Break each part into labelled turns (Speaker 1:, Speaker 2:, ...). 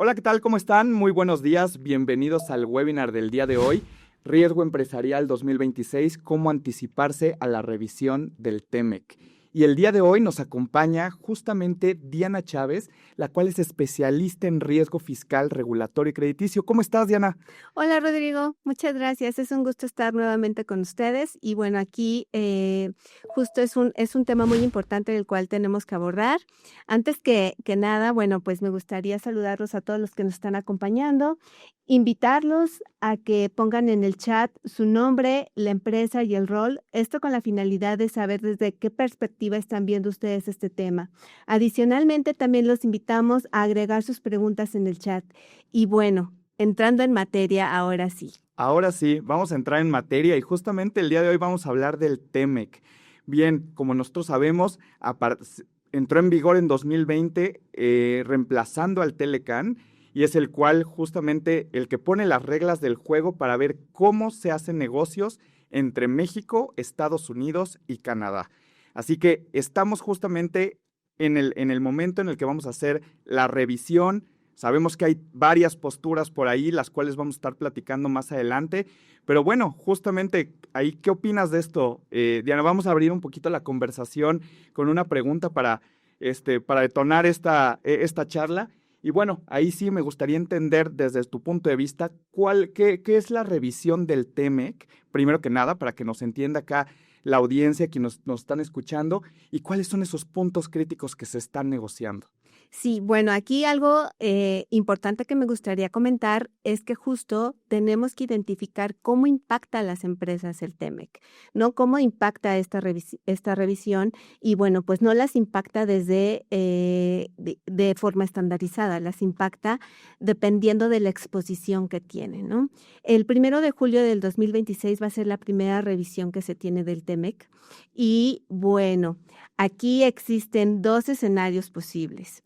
Speaker 1: Hola, ¿qué tal? ¿Cómo están? Muy buenos días. Bienvenidos al webinar del día de hoy, Riesgo Empresarial 2026, cómo anticiparse a la revisión del TEMEC. Y el día de hoy nos acompaña justamente Diana Chávez, la cual es especialista en riesgo fiscal, regulatorio y crediticio. ¿Cómo estás, Diana?
Speaker 2: Hola Rodrigo, muchas gracias. Es un gusto estar nuevamente con ustedes y bueno, aquí justo es un tema muy importante el cual tenemos que abordar. Antes que nada, bueno, pues me gustaría saludarlos a todos los que nos están acompañando, invitarlos a que pongan en el chat su nombre, la empresa y el rol, esto con la finalidad de saber desde qué perspectiva están viendo ustedes este tema. Adicionalmente, también los invitamos a agregar sus preguntas en el chat. Y bueno, entrando en materia, ahora sí.
Speaker 1: Ahora sí, vamos a entrar en materia y justamente el día de hoy vamos a hablar del TEMEC. Bien, como nosotros sabemos, entró en vigor en 2020 reemplazando al Telecan y es el cual justamente el que pone las reglas del juego para ver cómo se hacen negocios entre México, Estados Unidos y Canadá. Así que estamos justamente en el momento en el que vamos a hacer la revisión. Sabemos que hay varias posturas por ahí, las cuales vamos a estar platicando más adelante. Pero bueno, justamente ahí, ¿qué opinas de esto? Diana, vamos a abrir un poquito la conversación con una pregunta para detonar esta charla. Y bueno, ahí sí me gustaría entender desde tu punto de vista qué es la revisión del TEMEC, primero que nada, para que nos entienda acá la audiencia, quienes nos están escuchando, y cuáles son esos puntos críticos que se están negociando.
Speaker 2: Sí, bueno, aquí algo importante que me gustaría comentar es que justo tenemos que identificar cómo impacta a las empresas el TEMEC, ¿no? Cómo impacta esta revisión y bueno, pues no las impacta de forma estandarizada, las impacta dependiendo de la exposición que tienen, ¿no? El 1 de julio del 2026 va a ser la primera revisión que se tiene del TEMEC y bueno, aquí existen dos escenarios posibles.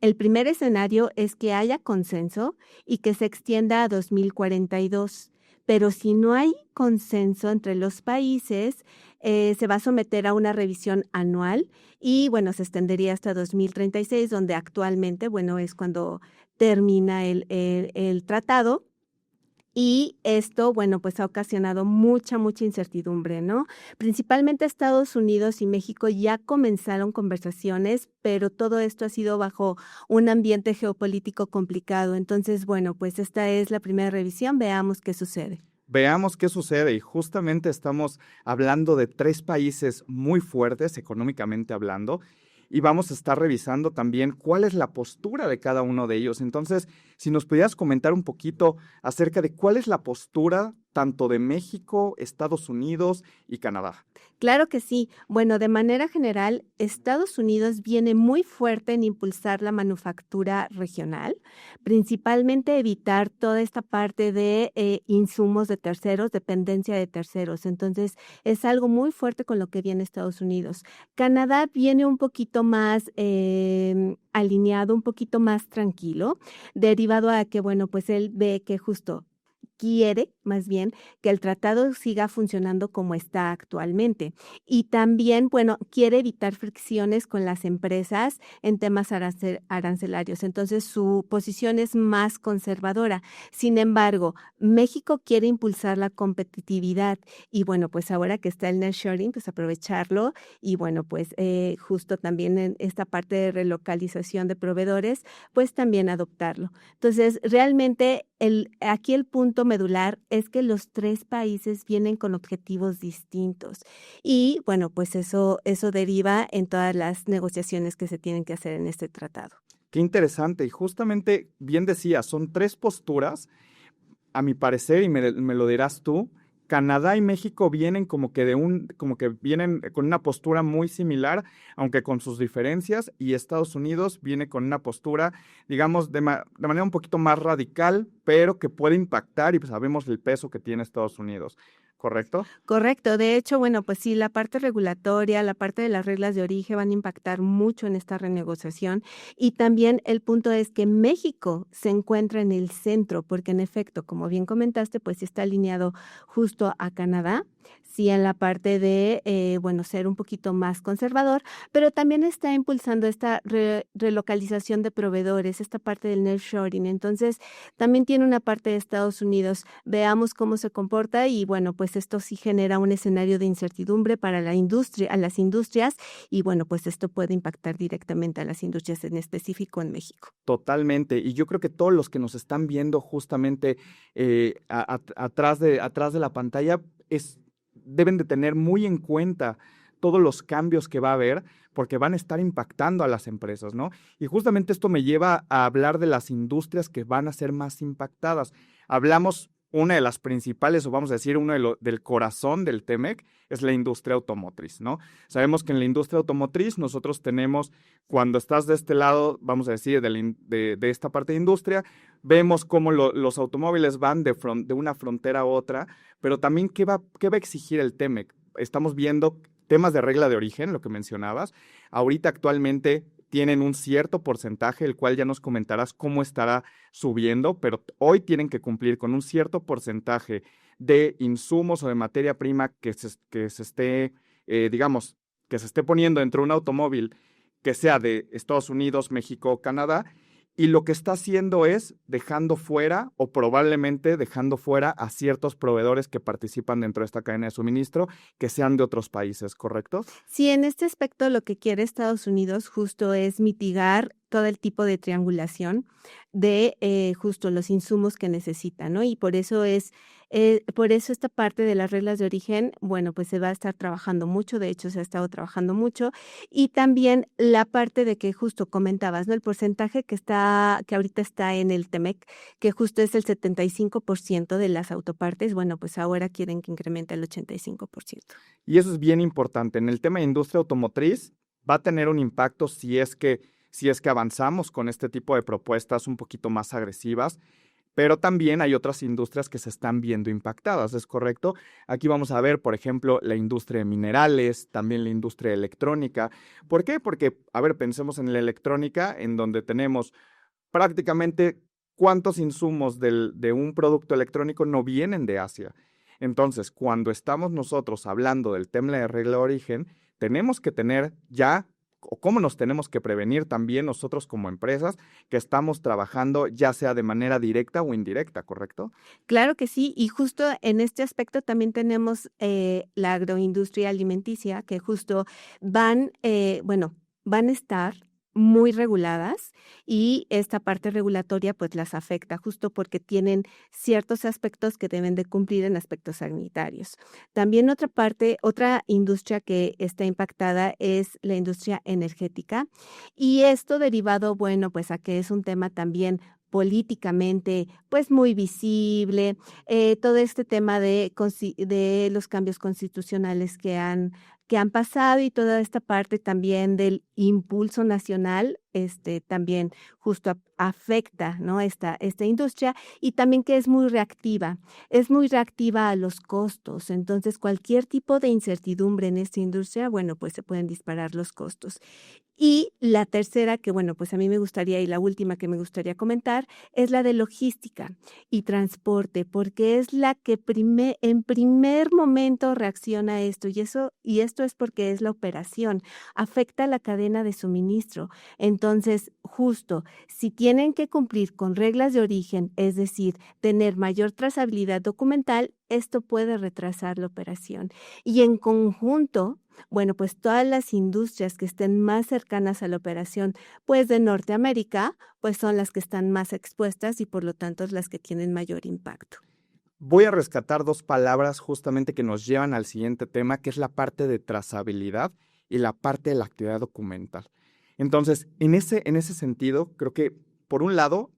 Speaker 2: El primer escenario es que haya consenso y que se extienda a 2042. Pero si no hay consenso entre los países, se va a someter a una revisión anual y, bueno, se extendería hasta 2036, donde actualmente, bueno, es cuando termina el tratado. Y esto, bueno, pues ha ocasionado mucha incertidumbre, ¿no? Principalmente Estados Unidos y México ya comenzaron conversaciones, pero todo esto ha sido bajo un ambiente geopolítico complicado. Entonces, bueno, pues esta es la primera revisión, veamos qué sucede.
Speaker 1: Veamos qué sucede y justamente estamos hablando de tres países muy fuertes económicamente hablando y vamos a estar revisando también cuál es la postura de cada uno de ellos. Entonces, si nos pudieras comentar un poquito acerca de cuál es la postura tanto de México, Estados Unidos y Canadá.
Speaker 2: Claro que sí. Bueno, de manera general, Estados Unidos viene muy fuerte en impulsar la manufactura regional, principalmente evitar toda esta parte de insumos de terceros, dependencia de terceros. Entonces, es algo muy fuerte con lo que viene Estados Unidos. Canadá viene un poquito más alineado, un poquito más tranquilo, derivado a que, bueno, pues él ve que justo quiere, más bien, que el tratado siga funcionando como está actualmente. Y también, bueno, quiere evitar fricciones con las empresas en temas arancelarios. Entonces, su posición es más conservadora. Sin embargo, México quiere impulsar la competitividad y, bueno, pues ahora que está el nearshoring, pues aprovecharlo y, bueno, pues justo también en esta parte de relocalización de proveedores, pues también adoptarlo. Entonces, realmente aquí el punto medular es que los tres países vienen con objetivos distintos y bueno, pues eso deriva en todas las negociaciones que se tienen que hacer en este tratado.
Speaker 1: Qué interesante y justamente bien decía, son tres posturas a mi parecer, y me lo dirás tú, Canadá y México vienen como que vienen con una postura muy similar, aunque con sus diferencias, y Estados Unidos viene con una postura, digamos, de manera un poquito más radical, pero que puede impactar, y pues sabemos el peso que tiene Estados Unidos, ¿correcto?
Speaker 2: Correcto. De hecho, bueno, pues sí, la parte regulatoria, la parte de las reglas de origen van a impactar mucho en esta renegociación. Y también el punto es que México se encuentra en el centro, porque en efecto, como bien comentaste, pues sí está alineado justo a Canadá. sí en la parte de, bueno, ser un poquito más conservador, pero también está impulsando esta relocalización de proveedores, esta parte del nearshoring. Entonces, también tiene una parte de Estados Unidos. Veamos cómo se comporta y bueno, pues esto sí genera un escenario de incertidumbre para la industria, a las industrias y bueno, pues esto puede impactar directamente a las industrias en específico en México.
Speaker 1: Totalmente. Y yo creo que todos los que nos están viendo justamente atrás de la pantalla deben de tener muy en cuenta todos los cambios que va a haber porque van a estar impactando a las empresas, ¿no? Y justamente esto me lleva a hablar de las industrias que van a ser más impactadas. Hablamos, una de las principales, o vamos a decir, del corazón del TEMEC, es la industria automotriz, ¿no? Sabemos que en la industria automotriz nosotros tenemos, cuando estás de este lado, vamos a decir, de esta parte de industria, vemos cómo los automóviles van de una frontera a otra, pero también ¿qué va a exigir el TEMEC? Estamos viendo temas de regla de origen, lo que mencionabas. Ahorita actualmente tienen un cierto porcentaje, el cual ya nos comentarás cómo estará subiendo, pero hoy tienen que cumplir con un cierto porcentaje de insumos o de materia prima que se esté, digamos, que se esté poniendo dentro de un automóvil que sea de Estados Unidos, México, Canadá, y lo que está haciendo es dejando fuera o probablemente dejando fuera a ciertos proveedores que participan dentro de esta cadena de suministro que sean de otros países, ¿correcto?
Speaker 2: Sí, en este aspecto lo que quiere Estados Unidos justo es mitigar todo el tipo de triangulación de justo los insumos que necesita, ¿no? Y por eso esta parte de las reglas de origen, bueno, pues se va a estar trabajando mucho, de hecho se ha estado trabajando mucho, y también la parte de que justo comentabas, ¿no? El porcentaje que ahorita está en el TEMEC, que justo es el 75% de las autopartes, bueno, pues ahora quieren que incremente al 85%.
Speaker 1: Y eso es bien importante. En el tema de industria automotriz va a tener un impacto si es que avanzamos con este tipo de propuestas un poquito más agresivas, pero también hay otras industrias que se están viendo impactadas, ¿es correcto? Aquí vamos a ver, por ejemplo, la industria de minerales, también la industria electrónica. ¿Por qué? Porque, a ver, pensemos en la electrónica, en donde tenemos prácticamente cuántos insumos de un producto electrónico no vienen de Asia. Entonces, cuando estamos nosotros hablando del tema de regla de origen, tenemos que tener ya, o cómo nos tenemos que prevenir también nosotros como empresas que estamos trabajando ya sea de manera directa o indirecta, ¿correcto?
Speaker 2: Claro que sí, y justo en este aspecto también tenemos la agroindustria alimenticia, que justo bueno, van a estar muy reguladas y esta parte regulatoria pues las afecta justo porque tienen ciertos aspectos que deben de cumplir en aspectos sanitarios. También otra industria que está impactada es la industria energética y esto derivado, bueno, pues a que es un tema también políticamente, pues, muy visible, todo este tema de los cambios constitucionales que han pasado y toda esta parte también del impulso nacional, también justo afecta, ¿no?, esta industria, y también que es muy reactiva a los costos. Entonces, cualquier tipo de incertidumbre en esta industria, bueno, pues, se pueden disparar los costos. Y la tercera que, bueno, pues a mí me gustaría y la última que me gustaría comentar es la de logística y transporte, porque es la que en primer momento reacciona a esto y esto es porque es la operación, afecta la cadena de suministro. Entonces, justo, si tienen que cumplir con reglas de origen, es decir, tener mayor trazabilidad documental, esto puede retrasar la operación. Y en conjunto, bueno, pues todas las industrias que estén más cercanas a la operación, pues de Norteamérica, pues son las que están más expuestas y por lo tanto las que tienen mayor impacto.
Speaker 1: Voy a rescatar dos palabras justamente que nos llevan al siguiente tema, que es la parte de trazabilidad y la parte de la actividad documental. Entonces, en ese sentido, creo que, por un lado,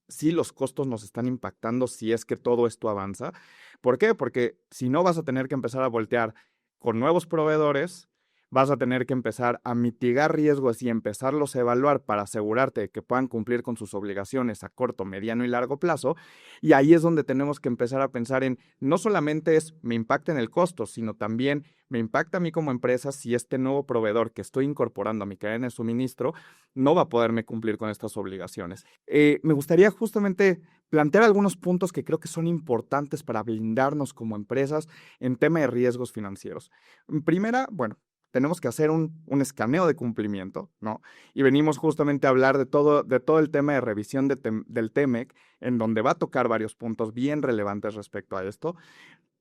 Speaker 1: sí los costos nos están impactando si es que todo esto avanza. ¿Por qué? Porque si no vas a tener que empezar a voltear con nuevos proveedores, vas a tener que empezar a mitigar riesgos y empezarlos a evaluar para asegurarte de que puedan cumplir con sus obligaciones a corto, mediano y largo plazo. Y ahí es donde tenemos que empezar a pensar en, no solamente es me impacta en el costo, sino también me impacta a mí como empresa si este nuevo proveedor que estoy incorporando a mi cadena de suministro no va a poderme cumplir con estas obligaciones. Me gustaría justamente plantear algunos puntos que creo que son importantes para blindarnos como empresas en tema de riesgos financieros. Primera, bueno, tenemos que hacer un escaneo de cumplimiento, ¿no? Y venimos justamente a hablar de todo el tema de revisión del TEMEC, en donde va a tocar varios puntos bien relevantes respecto a esto.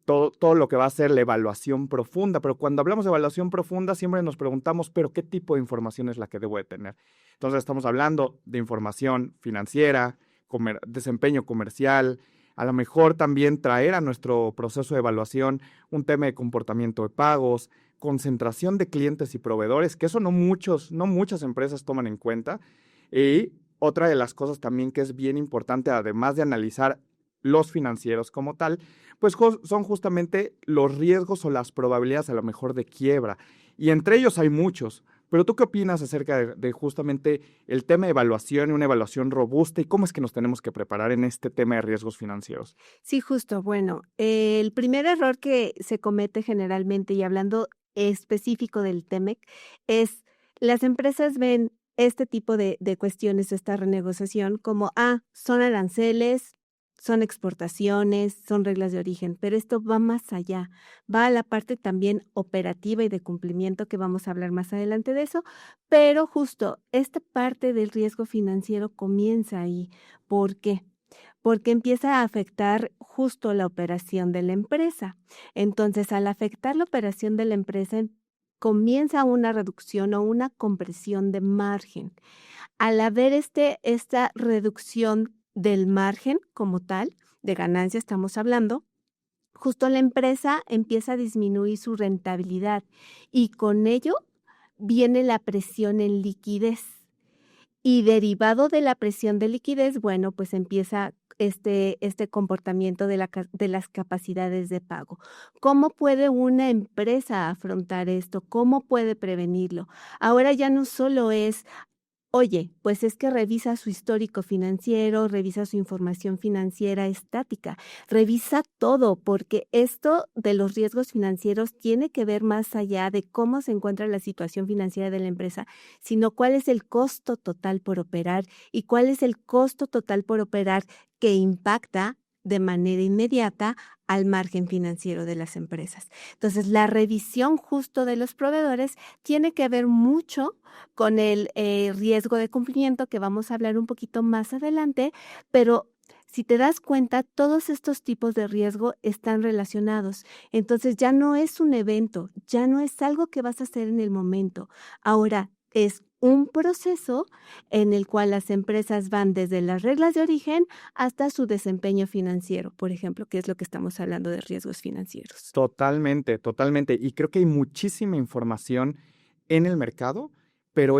Speaker 1: Todo lo que va a ser la evaluación profunda, pero cuando hablamos de evaluación profunda siempre nos preguntamos, ¿pero qué tipo de información es la que debo de tener? Entonces estamos hablando de información financiera, desempeño comercial, a lo mejor también traer a nuestro proceso de evaluación un tema de comportamiento de pagos, concentración de clientes y proveedores, que eso no muchas empresas toman en cuenta. Y otra de las cosas también que es bien importante, además de analizar los financieros como tal, pues son justamente los riesgos o las probabilidades a lo mejor de quiebra. Y entre ellos hay muchos. Pero ¿tú qué opinas acerca de justamente el tema de evaluación y una evaluación robusta y cómo es que nos tenemos que preparar en este tema de riesgos financieros?
Speaker 2: Sí, justo. Bueno, el primer error que se comete generalmente, y hablando específico del TEMEC, es las empresas ven este tipo de cuestiones, esta renegociación, como, son aranceles, son exportaciones, son reglas de origen, pero esto va más allá, va a la parte también operativa y de cumplimiento, que vamos a hablar más adelante de eso, pero justo esta parte del riesgo financiero comienza ahí. ¿Por qué? Porque empieza a afectar justo la operación de la empresa. Entonces, al afectar la operación de la empresa, comienza una reducción o una compresión de margen. Al haber esta reducción del margen como tal, de ganancia estamos hablando, justo la empresa empieza a disminuir su rentabilidad y con ello viene la presión en liquidez. Y derivado de la presión de liquidez, bueno, pues empieza este comportamiento de las capacidades de pago. ¿Cómo puede una empresa afrontar esto? ¿Cómo puede prevenirlo? Ahora ya no solo es, oye, pues es que revisa su histórico financiero, revisa su información financiera estática, revisa todo, porque esto de los riesgos financieros tiene que ver más allá de cómo se encuentra la situación financiera de la empresa, sino cuál es el costo total por operar y cuál es el costo total por operar que impacta de manera inmediata al margen financiero de las empresas. Entonces, la revisión justo de los proveedores tiene que ver mucho con el riesgo de cumplimiento, que vamos a hablar un poquito más adelante, pero si te das cuenta, todos estos tipos de riesgo están relacionados. Entonces ya no es un evento, ya no es algo que vas a hacer en el momento. Ahora es un proceso en el cual las empresas van desde las reglas de origen hasta su desempeño financiero, por ejemplo, que es lo que estamos hablando de riesgos financieros.
Speaker 1: Totalmente, totalmente. Y creo que hay muchísima información en el mercado, pero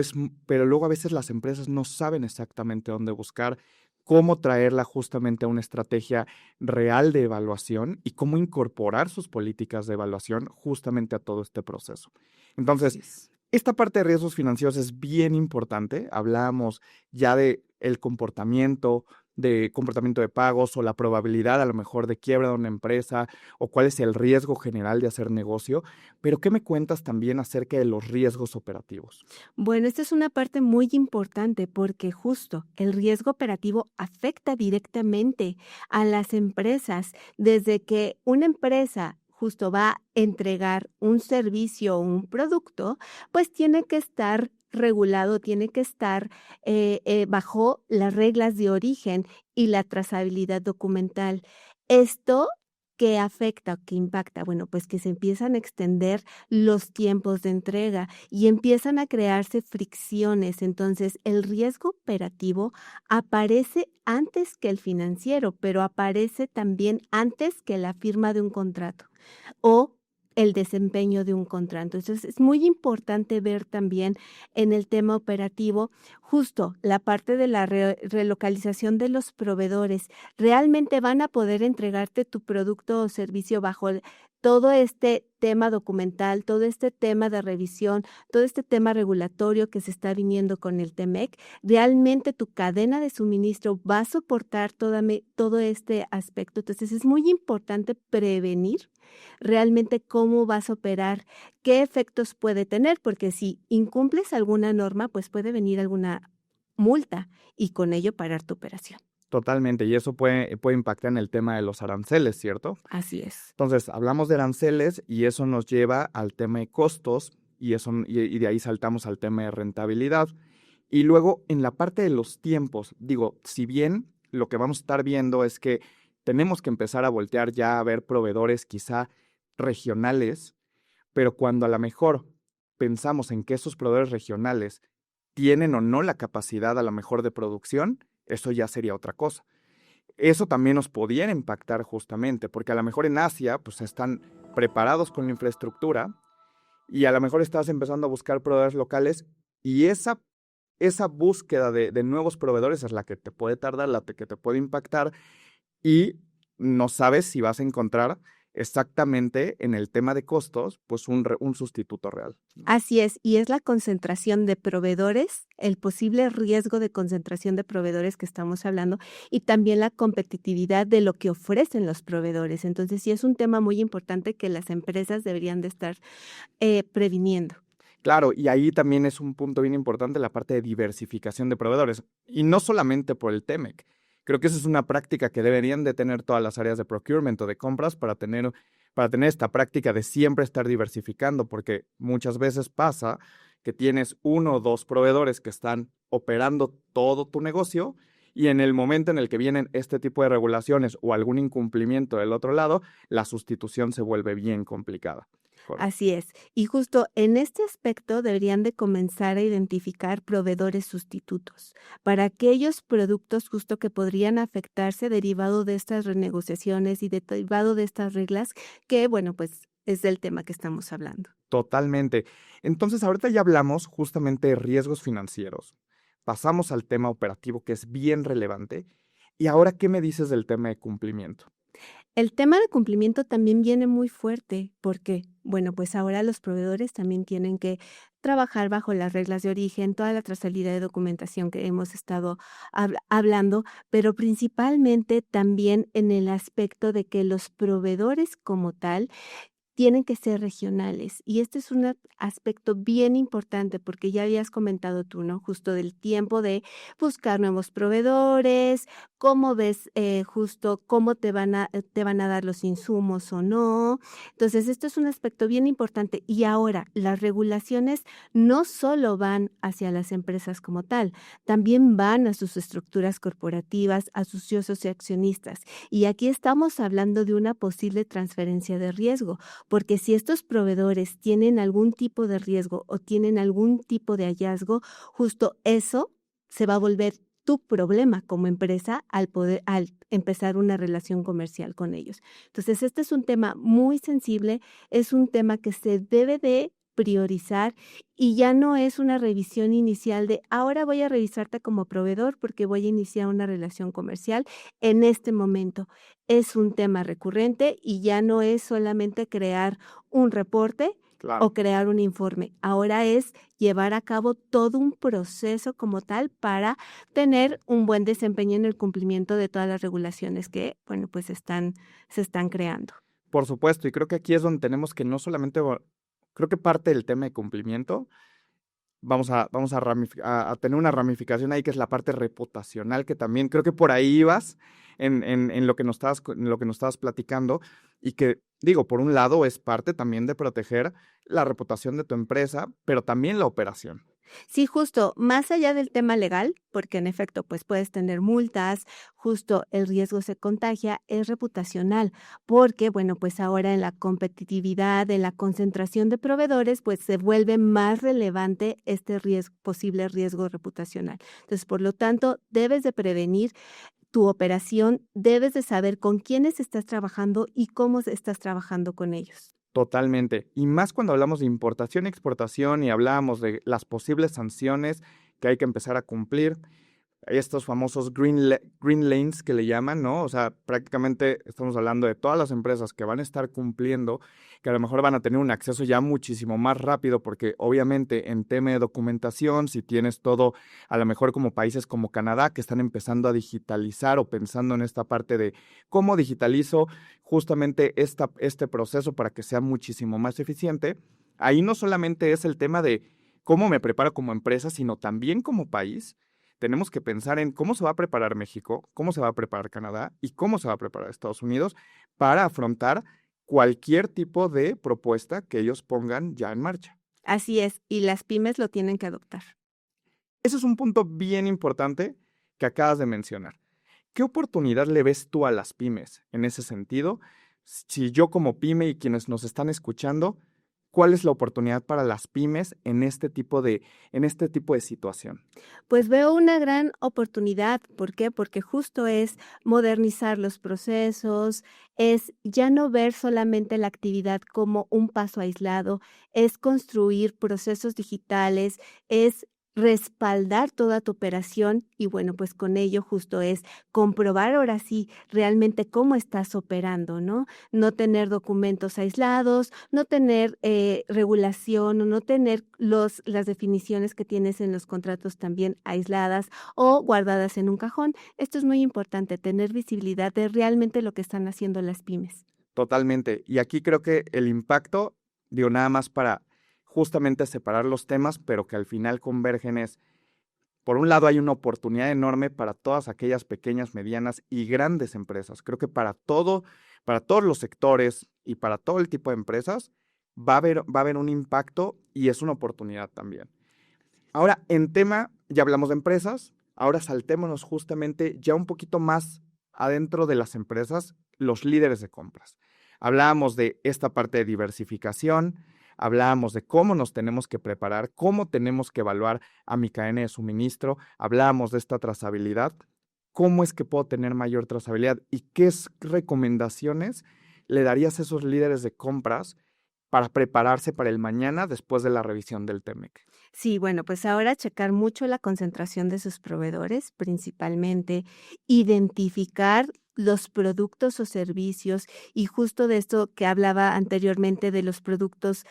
Speaker 1: luego a veces las empresas no saben exactamente dónde buscar, cómo traerla justamente a una estrategia real de evaluación y cómo incorporar sus políticas de evaluación justamente a todo este proceso.
Speaker 2: Así
Speaker 1: Entonces,
Speaker 2: es.
Speaker 1: esta parte de riesgos financieros es bien importante. Hablábamos ya de el comportamiento de pagos o la probabilidad a lo mejor de quiebra de una empresa o cuál es el riesgo general de hacer negocio, pero ¿qué me cuentas también acerca de los riesgos operativos?
Speaker 2: Bueno, esta es una parte muy importante porque justo el riesgo operativo afecta directamente a las empresas. Desde que una empresa justo va a entregar un servicio o un producto, pues tiene que estar regulado, tiene que estar bajo las reglas de origen y la trazabilidad documental. Esto, ¿qué afecta, qué impacta? Bueno, pues que se empiezan a extender los tiempos de entrega y empiezan a crearse fricciones. Entonces, el riesgo operativo aparece antes que el financiero, pero aparece también antes que la firma de un contrato o el desempeño de un contrato. Entonces, es muy importante ver también en el tema operativo Justo la parte de la relocalización de los proveedores, ¿realmente van a poder entregarte tu producto o servicio bajo todo este tema documental, todo este tema de revisión, todo este tema regulatorio que se está viniendo con el TEMEC? ¿Realmente tu cadena de suministro va a soportar todo este aspecto? Entonces, es muy importante prevenir realmente cómo vas a operar, qué efectos puede tener, porque si incumples alguna norma, pues puede venir alguna multa y con ello parar tu operación.
Speaker 1: Totalmente, y eso puede impactar en el tema de los aranceles, ¿cierto?
Speaker 2: Así es.
Speaker 1: Entonces, hablamos de aranceles y eso nos lleva al tema de costos y de ahí saltamos al tema de rentabilidad. Y luego, en la parte de los tiempos, digo, si bien lo que vamos a estar viendo es que tenemos que empezar a voltear ya a ver proveedores quizá regionales, pero cuando a lo mejor pensamos en que esos proveedores regionales tienen o no la capacidad a lo mejor de producción, eso ya sería otra cosa. Eso también nos pudiera impactar justamente, porque a lo mejor en Asia pues están preparados con la infraestructura y a lo mejor estás empezando a buscar proveedores locales y esa búsqueda de nuevos proveedores es la que te puede tardar, que te puede impactar y no sabes si vas a encontrar exactamente en el tema de costos pues un sustituto real, ¿no?
Speaker 2: Así es, y es la concentración de proveedores, el posible riesgo de concentración de proveedores que estamos hablando, y también la competitividad de lo que ofrecen los proveedores. Entonces, sí es un tema muy importante que las empresas deberían de estar previniendo.
Speaker 1: Claro, y ahí también es un punto bien importante la parte de diversificación de proveedores, y no solamente por el TEMEC. Creo que esa es una práctica que deberían de tener todas las áreas de procurement o de compras para tener esta práctica de siempre estar diversificando, porque muchas veces pasa que tienes uno o dos proveedores que están operando todo tu negocio y en el momento en el que vienen este tipo de regulaciones o algún incumplimiento del otro lado, la sustitución se vuelve bien complicada. Correcto.
Speaker 2: Así es. Y justo en este aspecto deberían de comenzar a identificar proveedores sustitutos para aquellos productos justo que podrían afectarse derivado de estas renegociaciones y derivado de estas reglas que, bueno, pues es del tema que estamos hablando.
Speaker 1: Totalmente. Entonces, ahorita ya hablamos justamente de riesgos financieros. Pasamos al tema operativo, que es bien relevante. Y ahora, ¿qué me dices del tema de cumplimiento?
Speaker 2: El tema de cumplimiento también viene muy fuerte, porque, bueno, pues ahora los proveedores también tienen que trabajar bajo las reglas de origen, toda la trazabilidad de documentación que hemos estado hablando, pero principalmente también en el aspecto de que los proveedores como tal tienen que ser regionales. Y este es un aspecto bien importante porque ya habías comentado tú, ¿no? Justo del tiempo de buscar nuevos proveedores, cómo ves justo cómo te van a dar los insumos o no. Entonces, esto es un aspecto bien importante. Y ahora, las regulaciones no solo van hacia las empresas como tal, también van a sus estructuras corporativas, a sus socios y accionistas. Y aquí estamos hablando de una posible transferencia de riesgo porque si estos proveedores tienen algún tipo de riesgo o tienen algún tipo de hallazgo, justo eso se va a volver tu problema como empresa al empezar una relación comercial con ellos. Entonces, este es un tema muy sensible, es un tema que se debe de priorizar y ya no es una revisión inicial de ahora voy a revisarte como proveedor porque voy a iniciar una relación comercial en este momento. Es un tema recurrente y ya no es solamente crear un reporte
Speaker 1: Claro.
Speaker 2: o crear un informe. Ahora es llevar a cabo todo un proceso como tal para tener un buen desempeño en el cumplimiento de todas las regulaciones que, bueno, pues se están creando.
Speaker 1: Por supuesto, y creo que aquí es donde tenemos que no solamente, creo que parte del tema de cumplimiento, vamos a tener una ramificación ahí que es la parte reputacional, que también creo que por ahí ibas en lo que en lo que nos estabas platicando y que, digo, por un lado es parte también de proteger la reputación de tu empresa, pero también la operación.
Speaker 2: Sí, justo, más allá del tema legal, porque en efecto, pues puedes tener multas, justo el riesgo se contagia, es reputacional, porque bueno, pues ahora en la competitividad, en la concentración de proveedores, pues se vuelve más relevante este riesgo, posible riesgo reputacional. Entonces, por lo tanto, debes de prevenir tu operación, debes de saber con quiénes estás trabajando y cómo estás trabajando con ellos.
Speaker 1: Totalmente. Y más cuando hablamos de importación y exportación y hablamos de las posibles sanciones que hay que empezar a cumplir. Hay estos famosos green lanes que le llaman, ¿no? O sea, prácticamente estamos hablando de todas las empresas que van a estar cumpliendo, que a lo mejor van a tener un acceso ya muchísimo más rápido, porque obviamente en tema de documentación, si tienes todo, a lo mejor como países como Canadá, que están empezando a digitalizar o pensando en esta parte de cómo digitalizo justamente este proceso para que sea muchísimo más eficiente, ahí no solamente es el tema de cómo me preparo como empresa, sino también como país. Tenemos que pensar en cómo se va a preparar México, cómo se va a preparar Canadá y cómo se va a preparar Estados Unidos para afrontar cualquier tipo de propuesta que ellos pongan ya en marcha.
Speaker 2: Así es, y las pymes lo tienen que adoptar.
Speaker 1: Ese es un punto bien importante que acabas de mencionar. ¿Qué oportunidad le ves tú a las pymes en ese sentido? Si yo como pyme y quienes nos están escuchando, ¿cuál es la oportunidad para las pymes en este tipo de situación?
Speaker 2: Pues veo una gran oportunidad, ¿por qué? Porque justo es modernizar los procesos, es ya no ver solamente la actividad como un paso aislado, es construir procesos digitales, es respaldar toda tu operación y bueno, pues con ello justo es comprobar ahora sí realmente cómo estás operando, ¿no? No tener documentos aislados, no tener regulación o no tener las definiciones que tienes en los contratos también aisladas o guardadas en un cajón. Esto es muy importante, tener visibilidad de realmente lo que están haciendo las pymes.
Speaker 1: Totalmente. Y aquí creo que el impacto, digo, nada más para justamente separar los temas, pero que al final convergen es, por un lado hay una oportunidad enorme para todas aquellas pequeñas, medianas y grandes empresas. Creo que para todos los sectores y para todo el tipo de empresas va a haber un impacto y es una oportunidad también. Ahora, en tema, ya hablamos de empresas, ahora saltémonos justamente ya un poquito más adentro de las empresas, los líderes de compras. Hablábamos de esta parte de diversificación, hablábamos de cómo nos tenemos que preparar, cómo tenemos que evaluar a mi cadena de suministro, hablábamos de esta trazabilidad, cómo es que puedo tener mayor trazabilidad y qué recomendaciones le darías a esos líderes de compras para prepararse para el mañana después de la revisión del TEMEC.
Speaker 2: Sí, bueno, pues ahora checar mucho la concentración de sus proveedores, principalmente identificar los productos o servicios y justo de esto que hablaba anteriormente de los productos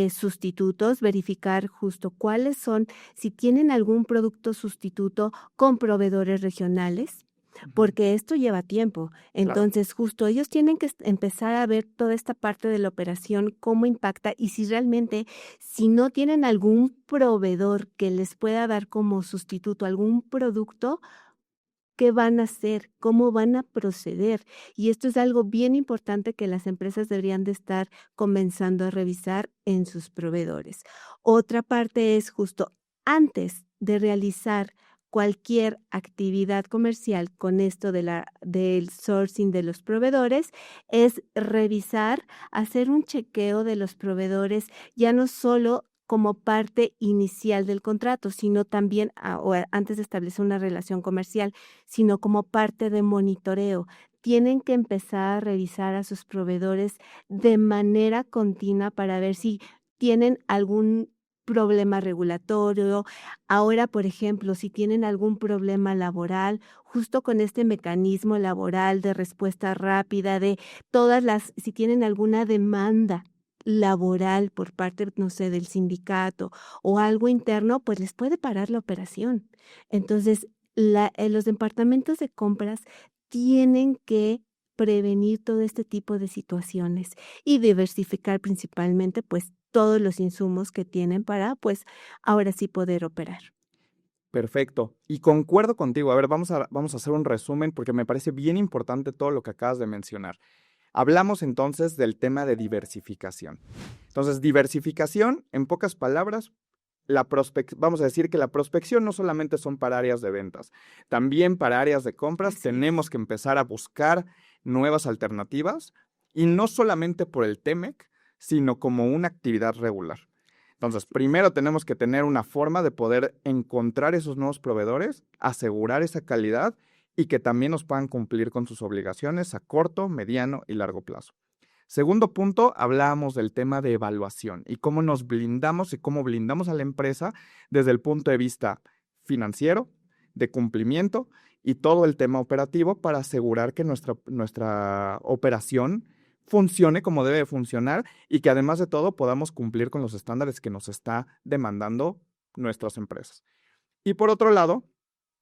Speaker 2: sustitutos, verificar justo cuáles son, si tienen algún producto sustituto con proveedores regionales,
Speaker 1: Ujú.
Speaker 2: porque esto lleva tiempo.
Speaker 1: Claro.
Speaker 2: Entonces, justo ellos tienen que empezar a ver toda esta parte de la operación, cómo impacta y si realmente, si no tienen algún proveedor que les pueda dar como sustituto algún producto, ¿qué van a hacer? ¿Cómo van a proceder? Y esto es algo bien importante que las empresas deberían de estar comenzando a revisar en sus proveedores. Otra parte es justo antes de realizar cualquier actividad comercial con esto del sourcing de los proveedores, es revisar, hacer un chequeo de los proveedores, ya no solo como parte inicial del contrato, sino también antes de establecer una relación comercial, sino como parte de monitoreo. Tienen que empezar a revisar a sus proveedores de manera continua para ver si tienen algún problema regulatorio. Ahora, por ejemplo, si tienen algún problema laboral, justo con este mecanismo laboral de respuesta rápida, de si tienen alguna demanda laboral por parte, no sé, del sindicato o algo interno, pues les puede parar la operación. Entonces, los departamentos de compras tienen que prevenir todo este tipo de situaciones y diversificar principalmente, pues, todos los insumos que tienen para, pues, ahora sí poder operar.
Speaker 1: Perfecto. Y concuerdo contigo. A ver, vamos a hacer un resumen porque me parece bien importante todo lo que acabas de mencionar. Hablamos entonces del tema de diversificación. Entonces, diversificación, en pocas palabras, vamos a decir que la prospección no solamente son para áreas de ventas, también para áreas de compras
Speaker 2: Así es.
Speaker 1: tenemos que empezar a buscar nuevas alternativas y no solamente por el TEMEC, sino como una actividad regular. Entonces, primero tenemos que tener una forma de poder encontrar esos nuevos proveedores, asegurar esa calidad y que también nos puedan cumplir con sus obligaciones a corto, mediano y largo plazo. Segundo punto, hablábamos del tema de evaluación y cómo nos blindamos y cómo blindamos a la empresa desde el punto de vista financiero, de cumplimiento y todo el tema operativo para asegurar que nuestra operación funcione como debe funcionar y que además de todo podamos cumplir con los estándares que nos está demandando nuestras empresas. Y por otro lado,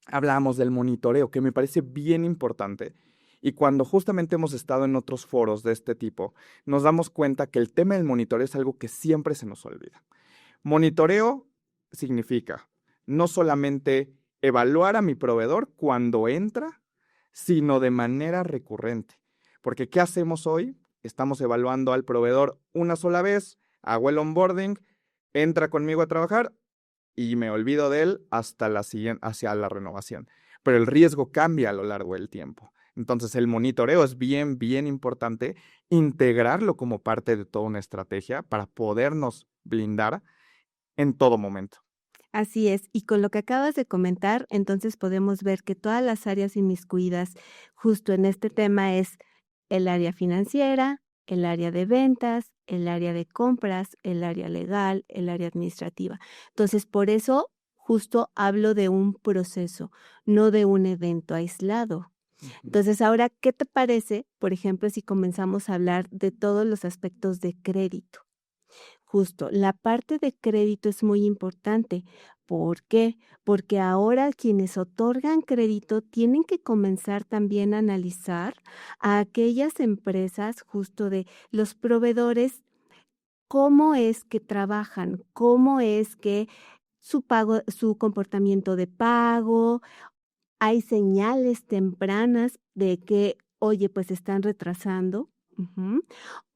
Speaker 1: hablábamos del monitoreo, que me parece bien importante. Y cuando justamente hemos estado en otros foros de este tipo, nos damos cuenta que el tema del monitoreo es algo que siempre se nos olvida. Monitoreo significa no solamente evaluar a mi proveedor cuando entra, sino de manera recurrente. Porque ¿qué hacemos hoy? Estamos evaluando al proveedor una sola vez, hago el onboarding, entra conmigo a trabajar y me olvido de él hacia la renovación. Pero el riesgo cambia a lo largo del tiempo. Entonces el monitoreo es bien, bien importante integrarlo como parte de toda una estrategia para podernos blindar en todo momento.
Speaker 2: Así es, y con lo que acabas de comentar, entonces podemos ver que todas las áreas inmiscuidas justo en este tema es el área financiera, el área de ventas, el área de compras, el área legal, el área administrativa. Entonces, por eso justo hablo de un proceso, no de un evento aislado. Entonces, ahora, ¿qué te parece, por ejemplo, si comenzamos a hablar de todos los aspectos de crédito? Justo, la parte de crédito es muy importante. ¿Por qué? Porque ahora quienes otorgan crédito tienen que comenzar también a analizar a aquellas empresas, justo de los proveedores, cómo es que trabajan, cómo es que su pago, su comportamiento de pago, hay señales tempranas de que, oye, pues están retrasando. Ujú.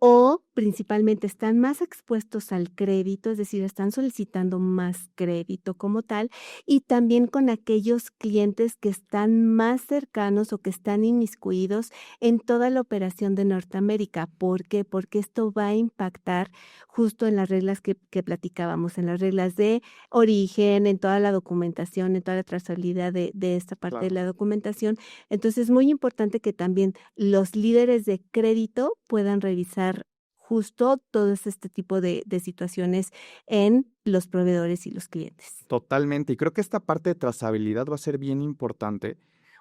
Speaker 2: O principalmente están más expuestos al crédito, es decir, están solicitando más crédito como tal, y también con aquellos clientes que están más cercanos o que están inmiscuidos en toda la operación de Norteamérica. ¿Por qué? Porque esto va a impactar justo en las reglas que platicábamos, en las reglas de origen, en toda la documentación, en toda la trazabilidad de esta parte de
Speaker 1: Claro.
Speaker 2: la documentación. Entonces, es muy importante que también los líderes de crédito puedan revisar justo todo este tipo de situaciones en los proveedores y los clientes.
Speaker 1: Totalmente. Y creo que esta parte de trazabilidad va a ser bien importante.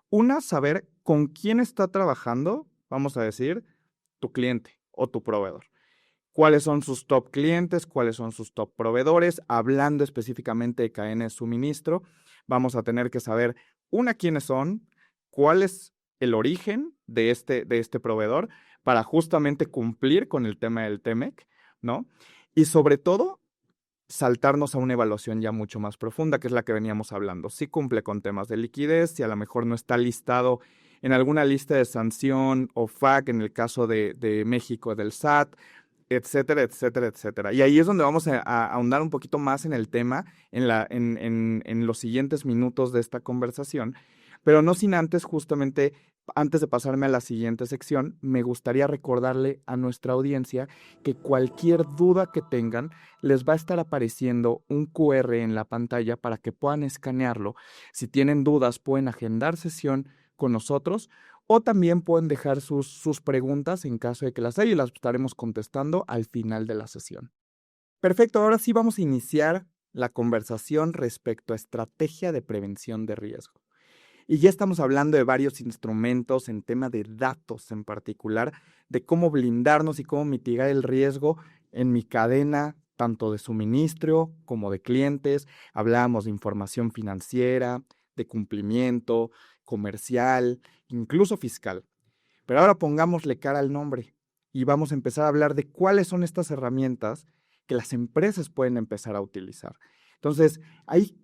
Speaker 1: Una, saber con quién está trabajando, vamos a decir, tu cliente o tu proveedor. Cuáles son sus top clientes, cuáles son sus top proveedores. Hablando específicamente de cadena de suministro, vamos a tener que saber, una, quiénes son, cuál es el origen de este proveedor para justamente cumplir con el tema del TEMEC, ¿no? Y sobre todo, saltarnos a una evaluación ya mucho más profunda, que es la que veníamos hablando. Si cumple con temas de liquidez, si a lo mejor no está listado en alguna lista de sanción o FAQ, en el caso de México, del SAT, etcétera, etcétera, etcétera. Y ahí es donde vamos a ahondar un poquito más en el tema en los siguientes minutos de esta conversación, pero no sin antes, justamente, antes de pasarme a la siguiente sección, me gustaría recordarle a nuestra audiencia que cualquier duda que tengan, les va a estar apareciendo un QR en la pantalla para que puedan escanearlo. Si tienen dudas, pueden agendar sesión con nosotros o también pueden dejar sus preguntas en caso de que las haya y las estaremos contestando al final de la sesión. Perfecto, ahora sí vamos a iniciar la conversación respecto a estrategia de prevención de riesgo. Y ya estamos hablando de varios instrumentos en tema de datos en particular, de cómo blindarnos y cómo mitigar el riesgo en mi cadena, tanto de suministro como de clientes. Hablábamos de información financiera, de cumplimiento, comercial, incluso fiscal. Pero ahora pongámosle cara al nombre y vamos a empezar a hablar de cuáles son estas herramientas que las empresas pueden empezar a utilizar. Entonces, ahí,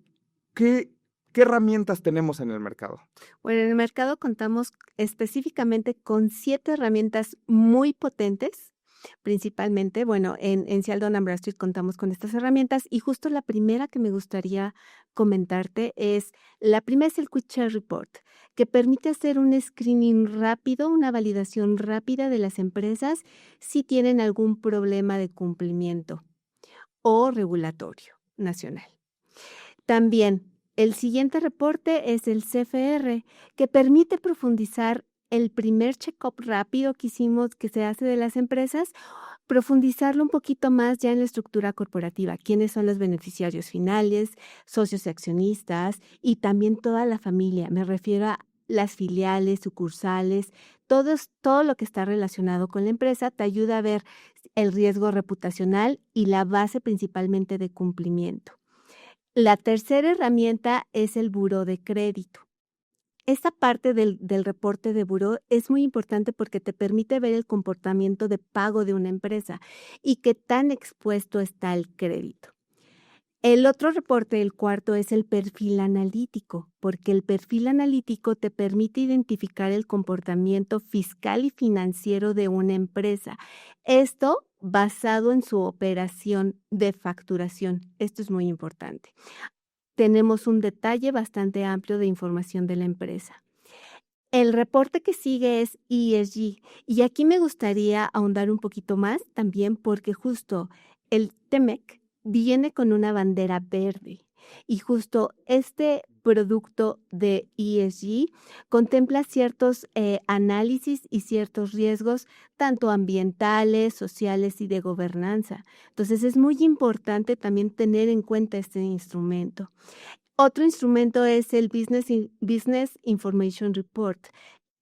Speaker 1: ¿qué herramientas tenemos en el mercado?
Speaker 2: Bueno, en el mercado contamos específicamente con 7 herramientas muy potentes. Principalmente, bueno, en Cialdon and Bradstreet contamos con estas herramientas y justo la primera que me gustaría comentarte es, la primera es el Quick Share Report, que permite hacer un screening rápido, una validación rápida de las empresas si tienen algún problema de cumplimiento o regulatorio nacional. También, el siguiente reporte es el CFR, que permite profundizar el primer check-up rápido que hicimos, que se hace de las empresas, profundizarlo un poquito más ya en la estructura corporativa, quiénes son los beneficiarios finales, socios y accionistas y también toda la familia. Me refiero a las filiales, sucursales, todo lo que está relacionado con la empresa te ayuda a ver el riesgo reputacional y la base principalmente de cumplimiento. La tercera herramienta es el buró de crédito. Esta parte del reporte de buró es muy importante porque te permite ver el comportamiento de pago de una empresa y qué tan expuesto está el crédito. El otro reporte, el cuarto, es el perfil analítico, porque el perfil analítico te permite identificar el comportamiento fiscal y financiero de una empresa. Esto basado en su operación de facturación. Esto es muy importante. Tenemos un detalle bastante amplio de información de la empresa. El reporte que sigue es ESG y aquí me gustaría ahondar un poquito más también porque justo el TEMEC viene con una bandera verde y justo este producto de ESG contempla ciertos análisis y ciertos riesgos tanto ambientales, sociales y de gobernanza. Entonces es muy importante también tener en cuenta este instrumento. Otro instrumento es el Business Information Report.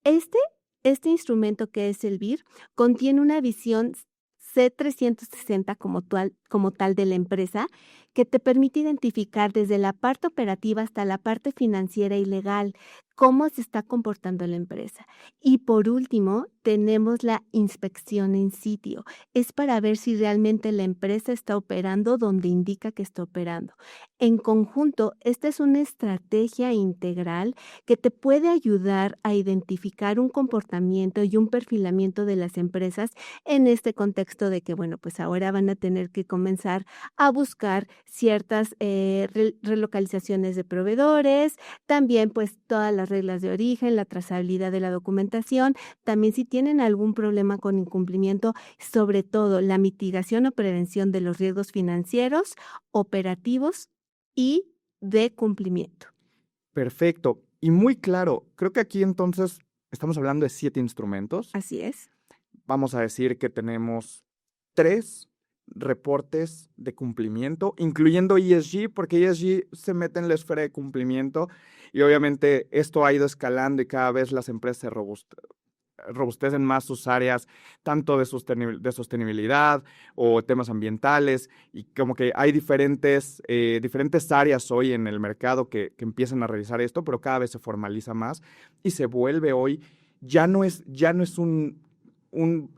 Speaker 2: Este, este instrumento que es el BIR contiene una visión C360 como tal de la empresa que te permite identificar desde la parte operativa hasta la parte financiera y legal cómo se está comportando la empresa. Y por último, tenemos la inspección en sitio. Es para ver si realmente la empresa está operando donde indica que está operando. En conjunto, esta es una estrategia integral que te puede ayudar a identificar un comportamiento y un perfilamiento de las empresas en este contexto de que, bueno, pues ahora van a tener que comenzar a buscar ciertas relocalizaciones de proveedores, también pues todas las reglas de origen, la trazabilidad de la documentación, también si tienen algún problema con incumplimiento, sobre todo la mitigación o prevención de los riesgos financieros, operativos y de cumplimiento.
Speaker 1: Perfecto. Y muy claro, creo que aquí entonces estamos hablando de 7 instrumentos.
Speaker 2: Así es.
Speaker 1: Vamos a decir que tenemos 3 reportes de cumplimiento, incluyendo ESG, porque ESG se mete en la esfera de cumplimiento y obviamente esto ha ido escalando y cada vez las empresas se robustecen más sus áreas, tanto de sostenibilidad o temas ambientales, y como que hay diferentes áreas hoy en el mercado que empiezan a realizar esto, pero cada vez se formaliza más y se vuelve hoy, ya no es un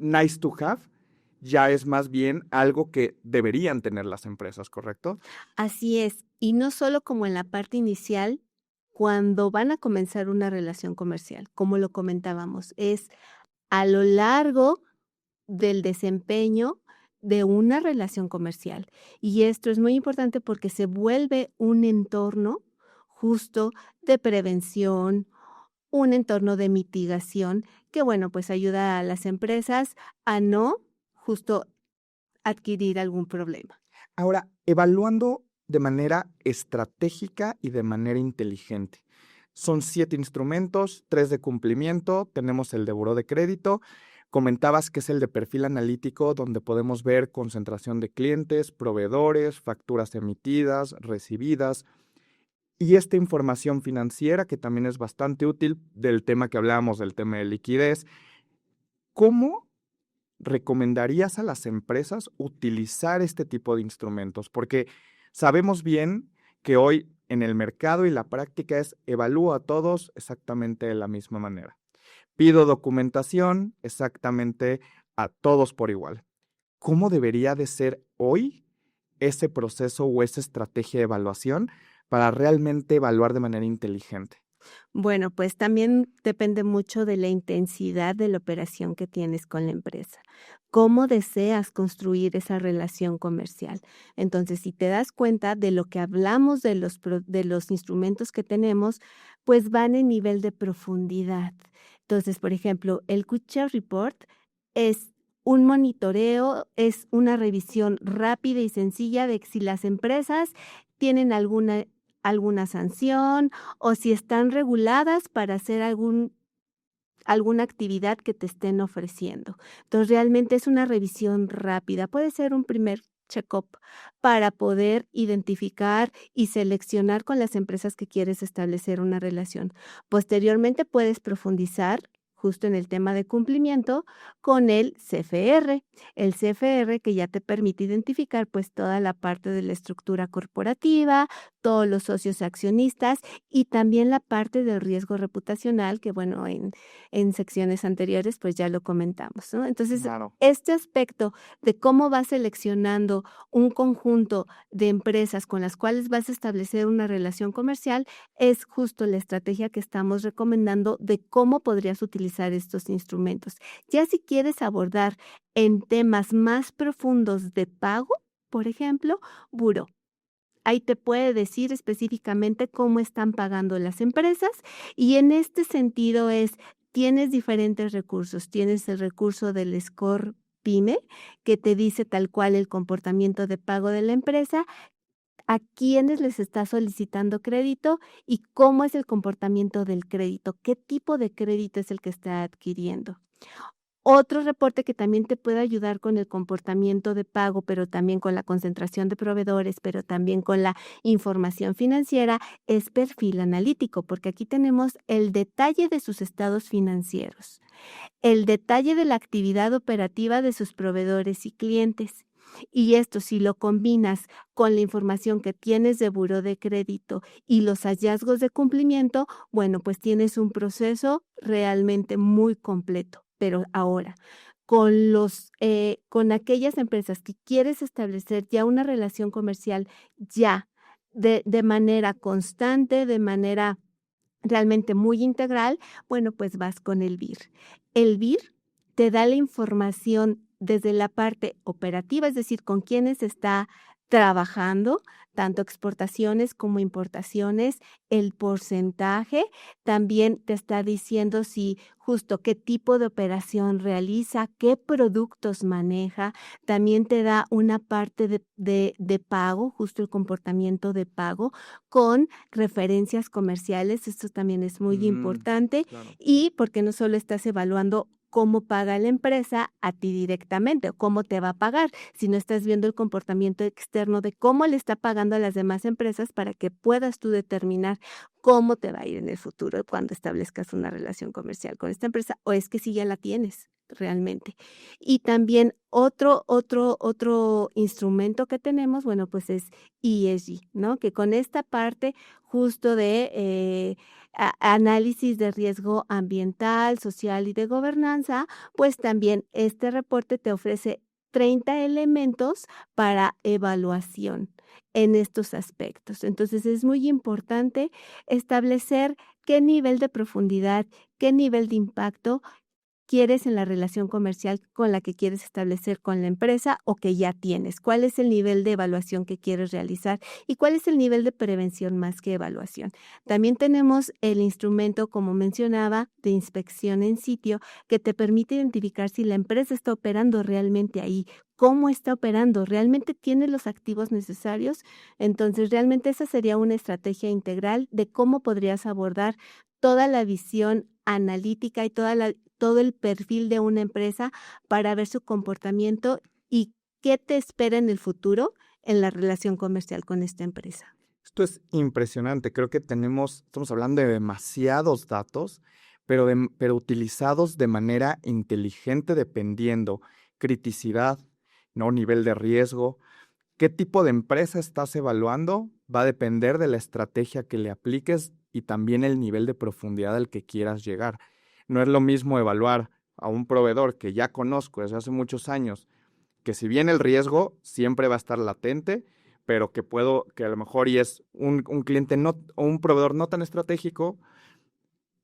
Speaker 1: nice to have, ya es más bien algo que deberían tener las empresas, ¿correcto?
Speaker 2: Así es. Y no solo como en la parte inicial, cuando van a comenzar una relación comercial, como lo comentábamos, es a lo largo del desempeño de una relación comercial. Y esto es muy importante porque se vuelve un entorno justo de prevención, un entorno de mitigación que, bueno, pues ayuda a las empresas a no justo adquirir algún problema.
Speaker 1: Ahora, evaluando de manera estratégica y de manera inteligente. Son 7 instrumentos, 3 de cumplimiento, tenemos el de buró de crédito. Comentabas que es el de perfil analítico, donde podemos ver concentración de clientes, proveedores, facturas emitidas, recibidas, y esta información financiera, que también es bastante útil del tema que hablábamos, del tema de liquidez. ¿Cómo recomendarías a las empresas utilizar este tipo de instrumentos? Porque sabemos bien que hoy en el mercado y la práctica es evalúo a todos exactamente de la misma manera. Pido documentación exactamente a todos por igual. ¿Cómo debería de ser hoy ese proceso o esa estrategia de evaluación para realmente evaluar de manera inteligente?
Speaker 2: Bueno, pues también depende mucho de la intensidad de la operación que tienes con la empresa. ¿Cómo deseas construir esa relación comercial? Entonces, si te das cuenta de lo que hablamos de los instrumentos que tenemos, pues van en nivel de profundidad. Entonces, por ejemplo, el Quick Check Report es un monitoreo, es una revisión rápida y sencilla de si las empresas tienen alguna sanción o si están reguladas para hacer alguna actividad que te estén ofreciendo. Entonces, realmente es una revisión rápida. Puede ser un primer check-up para poder identificar y seleccionar con las empresas que quieres establecer una relación. Posteriormente, puedes profundizar justo en el tema de cumplimiento con el CFR. El CFR que ya te permite identificar pues toda la parte de la estructura corporativa, todos los socios accionistas y también la parte del riesgo reputacional que bueno, en secciones anteriores pues ya lo comentamos, ¿no? Entonces,
Speaker 1: Claro.
Speaker 2: este aspecto de cómo vas seleccionando un conjunto de empresas con las cuales vas a establecer una relación comercial es justo la estrategia que estamos recomendando de cómo podrías utilizar estos instrumentos. Ya si quieres abordar en temas más profundos de pago, por ejemplo, buró. Ahí te puede decir específicamente cómo están pagando las empresas y en este sentido tienes diferentes recursos. Tienes el recurso del score PYME, que te dice tal cual el comportamiento de pago de la empresa, a quiénes les está solicitando crédito y cómo es el comportamiento del crédito, qué tipo de crédito es el que está adquiriendo. Otro reporte que también te puede ayudar con el comportamiento de pago, pero también con la concentración de proveedores, pero también con la información financiera, es perfil analítico, porque aquí tenemos el detalle de sus estados financieros, el detalle de la actividad operativa de sus proveedores y clientes. Y esto, si lo combinas con la información que tienes de buró de crédito y los hallazgos de cumplimiento, bueno, pues tienes un proceso realmente muy completo. Pero ahora, con aquellas empresas que quieres establecer ya una relación comercial ya de manera constante, de manera realmente muy integral, bueno, pues vas con el BIR. El BIR te da la información desde la parte operativa, es decir, con quiénes está trabajando, tanto exportaciones como importaciones, el porcentaje, también te está diciendo si justo qué tipo de operación realiza, qué productos maneja, también te da una parte de pago, justo el comportamiento de pago, con referencias comerciales, esto también es muy importante,
Speaker 1: Claro.
Speaker 2: y porque no solo estás evaluando cómo paga la empresa a ti directamente o cómo te va a pagar, sino estás viendo el comportamiento externo de cómo le está pagando a las demás empresas para que puedas tú determinar cómo te va a ir en el futuro cuando establezcas una relación comercial con esta empresa, o es que si ya la tienes realmente. Y también otro instrumento que tenemos, bueno, pues es ESG, ¿no? Que con esta parte justo de análisis de riesgo ambiental, social y de gobernanza, pues también este reporte te ofrece 30 elementos para evaluación en estos aspectos. Entonces, es muy importante establecer qué nivel de profundidad, qué nivel de impacto quieres en la relación comercial con la que quieres establecer con la empresa o que ya tienes. ¿Cuál es el nivel de evaluación que quieres realizar y cuál es el nivel de prevención más que evaluación? También tenemos el instrumento, como mencionaba, de inspección en sitio que te permite identificar si la empresa está operando realmente ahí, cómo está operando, realmente tiene los activos necesarios. Entonces, realmente esa sería una estrategia integral de cómo podrías abordar toda la visión analítica y todo el perfil de una empresa para ver su comportamiento y qué te espera en el futuro en la relación comercial con esta empresa.
Speaker 1: Esto es impresionante. Creo que estamos hablando de demasiados datos, pero utilizados de manera inteligente dependiendo criticidad, ¿no? Nivel de riesgo. ¿Qué tipo de empresa estás evaluando? Va a depender de la estrategia que le apliques y también el nivel de profundidad al que quieras llegar. No es lo mismo evaluar a un proveedor que ya conozco desde hace muchos años, que si bien el riesgo siempre va a estar latente, pero que a lo mejor y es un cliente o un proveedor no tan estratégico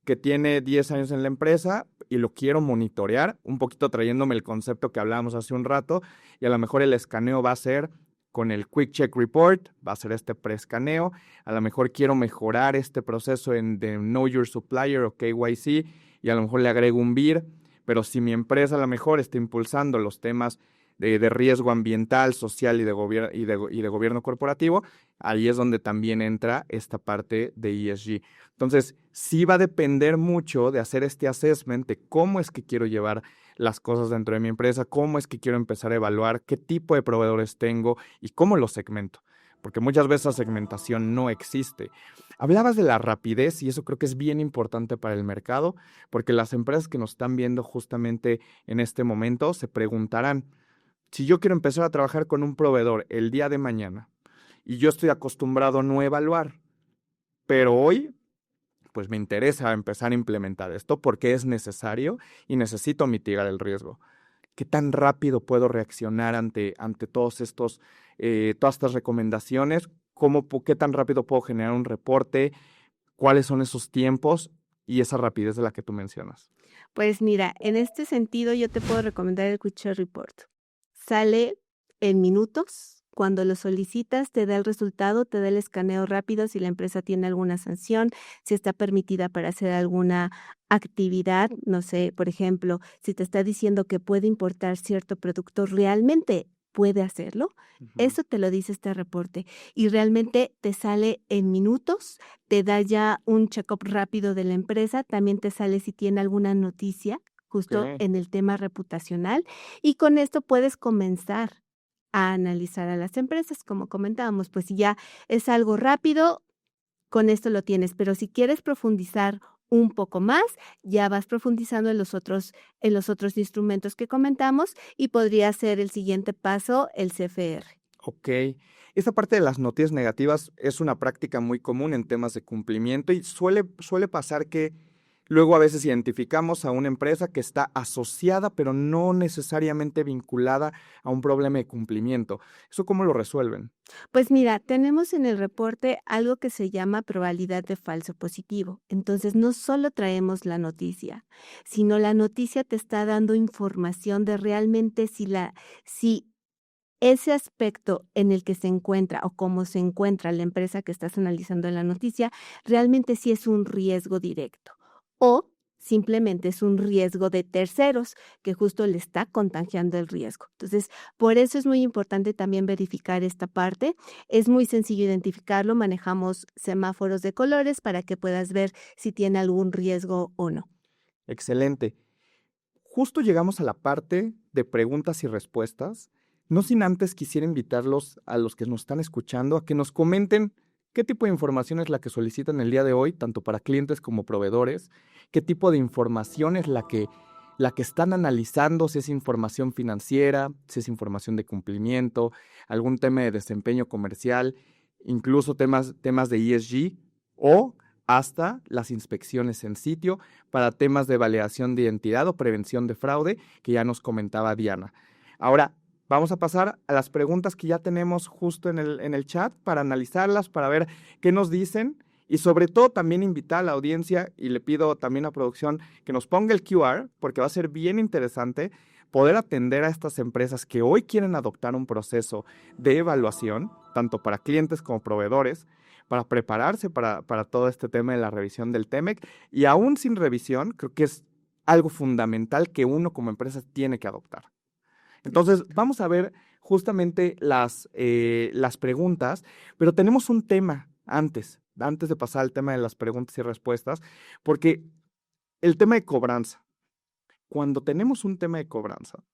Speaker 1: que tiene 10 años en la empresa y lo quiero monitorear, un poquito trayéndome el concepto que hablábamos hace un rato, y a lo mejor el escaneo va a ser con el Quick Check Report, va a ser este preescaneo, a lo mejor quiero mejorar este proceso de Know Your Supplier o KYC y a lo mejor le agrego un BIR, pero si mi empresa a lo mejor está impulsando los temas de riesgo ambiental, social y de gobierno corporativo, ahí es donde también entra esta parte de ESG. Entonces, sí va a depender mucho de hacer este assessment de cómo es que quiero llevar las cosas dentro de mi empresa, cómo es que quiero empezar a evaluar qué tipo de proveedores tengo y cómo los segmento, porque muchas veces la segmentación no existe. Hablabas de la rapidez y eso creo que es bien importante para el mercado, porque las empresas que nos están viendo justamente en este momento se preguntarán, si yo quiero empezar a trabajar con un proveedor el día de mañana y yo estoy acostumbrado a no evaluar, pero hoy pues me interesa empezar a implementar esto porque es necesario y necesito mitigar el riesgo. ¿Qué tan rápido puedo reaccionar ante todos todas estas recomendaciones? ¿Qué tan rápido puedo generar un reporte? ¿Cuáles son esos tiempos y esa rapidez de la que tú mencionas?
Speaker 2: Pues mira, en este sentido yo te puedo recomendar el Quick Share Report. Sale en minutos. Cuando lo solicitas, te da el resultado, te da el escaneo rápido si la empresa tiene alguna sanción, si está permitida para hacer alguna actividad, no sé, por ejemplo, si te está diciendo que puede importar cierto producto, ¿realmente puede hacerlo?
Speaker 1: Ujú.
Speaker 2: Eso te lo dice este reporte y realmente te sale en minutos, te da ya un check-up rápido de la empresa, también te sale si tiene alguna noticia justo
Speaker 1: Ok.
Speaker 2: en el tema reputacional y con esto puedes comenzar a analizar a las empresas, como comentábamos, pues si ya es algo rápido, con esto lo tienes, pero si quieres profundizar un poco más, ya vas profundizando en los otros instrumentos que comentamos y podría ser el siguiente paso el CFR.
Speaker 1: Ok. Esta parte de las noticias negativas es una práctica muy común en temas de cumplimiento y suele pasar que luego a veces identificamos a una empresa que está asociada, pero no necesariamente vinculada a un problema de cumplimiento. ¿Eso cómo lo resuelven?
Speaker 2: Pues mira, tenemos en el reporte algo que se llama probabilidad de falso positivo. Entonces, no solo traemos la noticia, sino la noticia te está dando información de realmente si ese aspecto en el que se encuentra o cómo se encuentra la empresa que estás analizando en la noticia, realmente sí es un riesgo directo o simplemente es un riesgo de terceros que justo le está contagiando el riesgo. Entonces, por eso es muy importante también verificar esta parte. Es muy sencillo identificarlo, manejamos semáforos de colores para que puedas ver si tiene algún riesgo o no.
Speaker 1: Excelente. Justo llegamos a la parte de preguntas y respuestas. No sin antes quisiera invitarlos a los que nos están escuchando a que nos comenten qué tipo de información es la que solicitan el día de hoy, tanto para clientes como proveedores, qué tipo de información es la que están analizando, si es información financiera, si es información de cumplimiento, algún tema de desempeño comercial, incluso temas de ESG o hasta las inspecciones en sitio para temas de validación de identidad o prevención de fraude, que ya nos comentaba Diana. Ahora, vamos a pasar a las preguntas que ya tenemos justo en el chat para analizarlas, para ver qué nos dicen y sobre todo también invitar a la audiencia y le pido también a producción que nos ponga el QR porque va a ser bien interesante poder atender a estas empresas que hoy quieren adoptar un proceso de evaluación, tanto para clientes como proveedores, para prepararse para todo este tema de la revisión del TEMEC y aún sin revisión, creo que es algo fundamental que uno como empresa tiene que adoptar. Entonces, vamos a ver justamente las preguntas, pero tenemos un tema antes de pasar al tema de las preguntas y respuestas, porque el tema de cobranza, cuando tenemos un tema de cobranza,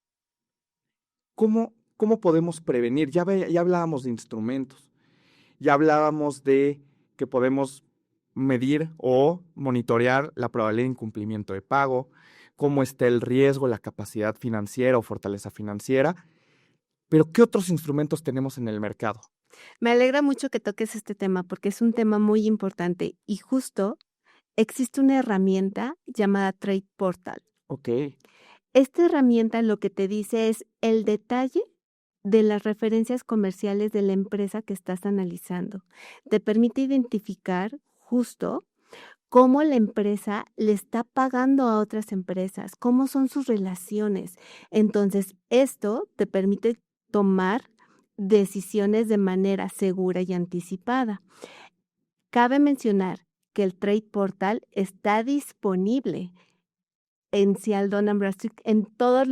Speaker 1: ¿cómo podemos prevenir? Ya hablábamos de instrumentos, ya hablábamos de que podemos medir o monitorear la probabilidad de incumplimiento de pago, cómo está el riesgo, la capacidad financiera o fortaleza financiera, pero ¿qué otros instrumentos tenemos en el mercado?
Speaker 2: Me alegra mucho que toques este tema porque es un tema muy importante y justo existe una herramienta llamada Trade Portal.
Speaker 1: Ok,
Speaker 2: Esta herramienta lo que te dice es el detalle de las referencias comerciales de la empresa que estás analizando. Te permite identificar justo cómo la empresa le está pagando a otras empresas, cómo son sus relaciones. Entonces, esto te permite tomar decisiones de manera segura y anticipada. Cabe mencionar que el Trade Portal está disponible en Cial Dun & Bradstreet en todo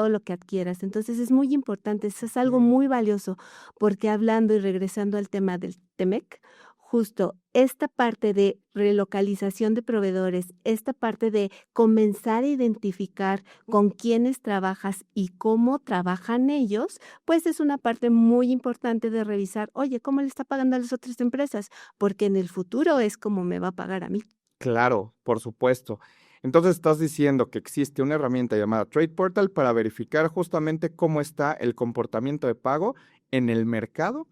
Speaker 2: lo que adquieras. Entonces, es muy importante, eso es algo muy valioso, porque hablando y regresando al tema del TEMEC, justo esta parte de relocalización de proveedores, esta parte de comenzar a identificar con quiénes trabajas y cómo trabajan ellos, pues es una parte muy importante de revisar, oye, ¿cómo le está pagando a las otras empresas? Porque en el futuro es como me va a pagar a mí.
Speaker 1: Claro, por supuesto. Entonces estás diciendo que existe una herramienta llamada Trade Portal para verificar justamente cómo está el comportamiento de pago en el mercado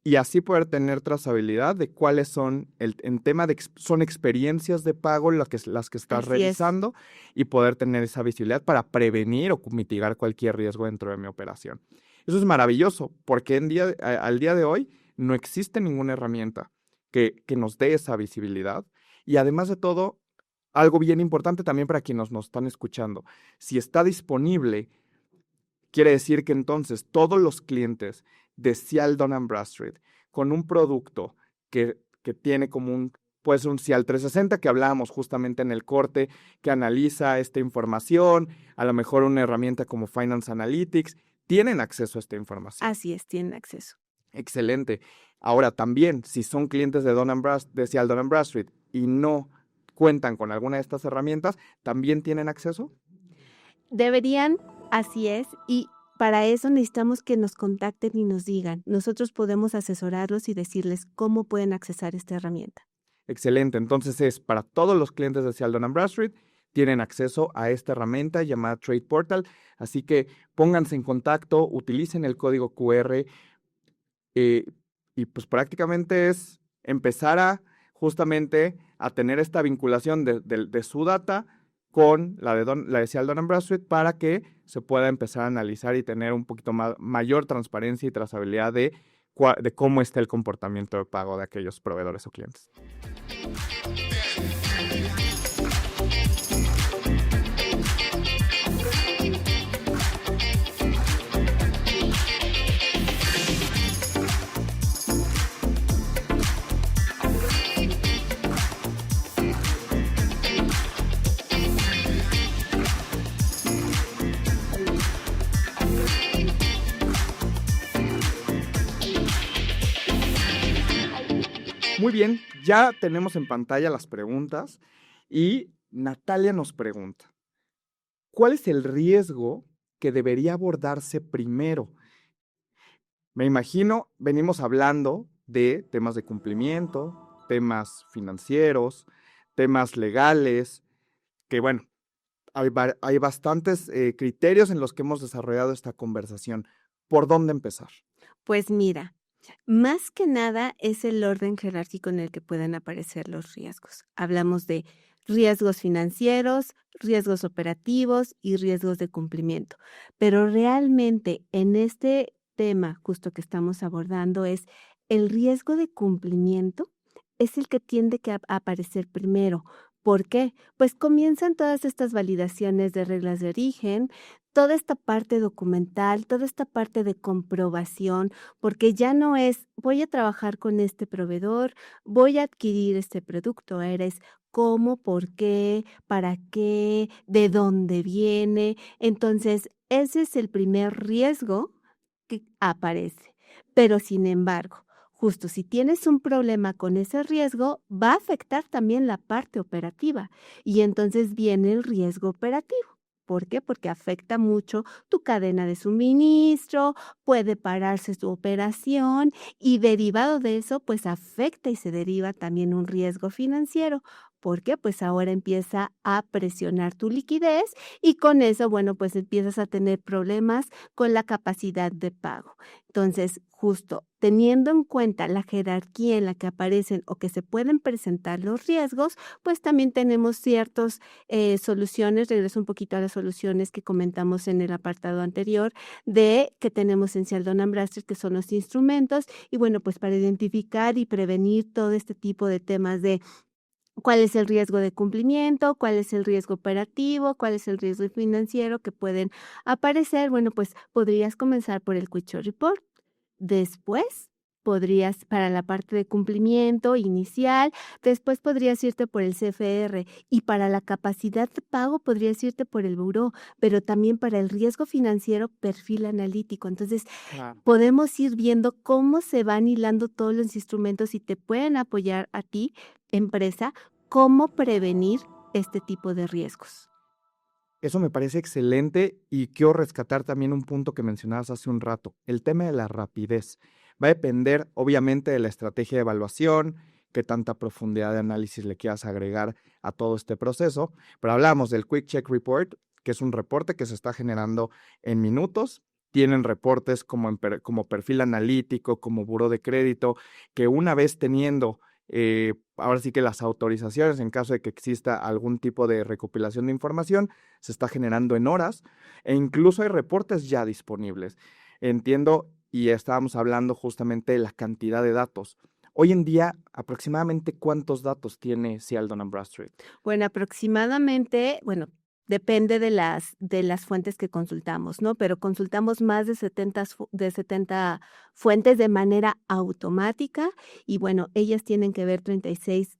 Speaker 1: y así poder tener trazabilidad de cuáles son, en tema de, son experiencias de pago las que estás
Speaker 2: Así es.
Speaker 1: revisando y poder tener esa visibilidad para prevenir o mitigar cualquier riesgo dentro de mi operación. Eso es maravilloso porque al día de hoy no existe ninguna herramienta que nos dé esa visibilidad y además de todo, algo bien importante también para quienes nos están escuchando, si está disponible, quiere decir que entonces todos los clientes de Cial Dun & Bradstreet con un producto que tiene como puede ser un Cial 360 que hablábamos justamente en el corte, que analiza esta información, a lo mejor una herramienta como Finance Analytics, tienen acceso a esta información.
Speaker 2: Así es, tienen acceso.
Speaker 1: Excelente. Ahora también, si son clientes de Cial Dun & Bradstreet y no cuentan con alguna de estas herramientas, ¿también tienen acceso?
Speaker 2: Deberían, así es, y para eso necesitamos que nos contacten y nos digan. Nosotros podemos asesorarlos y decirles cómo pueden accesar esta herramienta.
Speaker 1: Excelente. Entonces es para todos los clientes de Cial Dun & Bradstreet, tienen acceso a esta herramienta llamada Trade Portal. Así que pónganse en contacto, utilicen el código QR y pues prácticamente es empezar justamente a tener esta vinculación de su data con la de Cial Dun & Bradstreet para que se pueda empezar a analizar y tener un poquito mayor transparencia y trazabilidad de cómo está el comportamiento de pago de aquellos proveedores o clientes. Muy bien, ya tenemos en pantalla las preguntas y Natalia nos pregunta, ¿cuál es el riesgo que debería abordarse primero? Me imagino, venimos hablando de temas de cumplimiento, temas financieros, temas legales, que bueno, hay bastantes criterios en los que hemos desarrollado esta conversación. ¿Por dónde empezar?
Speaker 2: Pues mira, más que nada es el orden jerárquico en el que pueden aparecer los riesgos. Hablamos de riesgos financieros, riesgos operativos y riesgos de cumplimiento. Pero realmente en este tema justo que estamos abordando es el riesgo de cumplimiento es el que tiende a aparecer primero. ¿Por qué? Pues comienzan todas estas validaciones de reglas de origen, toda esta parte documental, toda esta parte de comprobación, porque ya no es voy a trabajar con este proveedor, voy a adquirir este producto, eres cómo, por qué, para qué, de dónde viene. Entonces, ese es el primer riesgo que aparece. Pero sin embargo, justo si tienes un problema con ese riesgo, va a afectar también la parte operativa y entonces viene el riesgo operativo. ¿Por qué? Porque afecta mucho tu cadena de suministro, puede pararse tu operación y derivado de eso, pues afecta y se deriva también un riesgo financiero. ¿Por qué? Pues ahora empieza a presionar tu liquidez y con eso, bueno, pues empiezas a tener problemas con la capacidad de pago. Entonces, justo teniendo en cuenta la jerarquía en la que aparecen o que se pueden presentar los riesgos, pues también tenemos ciertas soluciones. Regreso un poquito a las soluciones que comentamos en el apartado anterior de que tenemos en Cial Dun & Bradstreet, que son los instrumentos. Y bueno, pues para identificar y prevenir todo este tipo de temas de cuál es el riesgo de cumplimiento, cuál es el riesgo operativo, cuál es el riesgo financiero que pueden aparecer. Bueno, pues podrías comenzar por el Quick Show Report. Después para la parte de cumplimiento inicial, después podrías irte por el CFR y para la capacidad de pago podrías irte por el buró, pero también para el riesgo financiero, perfil analítico. Entonces,
Speaker 1: Claro.
Speaker 2: podemos ir viendo cómo se van hilando todos los instrumentos y te pueden apoyar a ti, empresa, cómo prevenir este tipo de riesgos.
Speaker 1: Eso me parece excelente y quiero rescatar también un punto que mencionabas hace un rato, el tema de la rapidez. Va a depender obviamente de la estrategia de evaluación, qué tanta profundidad de análisis le quieras agregar a todo este proceso, pero hablamos del Quick Check Report, que es un reporte que se está generando en minutos. Tienen reportes como perfil analítico, como buró de crédito, que una vez teniendo ahora sí que las autorizaciones en caso de que exista algún tipo de recopilación de información, se está generando en horas e incluso hay reportes ya disponibles. Entiendo y estábamos hablando justamente de la cantidad de datos. Hoy en día, aproximadamente, ¿cuántos datos tiene Sheldon Bradstreet?
Speaker 2: Bueno, aproximadamente, bueno, depende de las fuentes que consultamos, ¿no? Pero consultamos más de 70 fuentes de manera automática y, bueno, ellas tienen que ver 36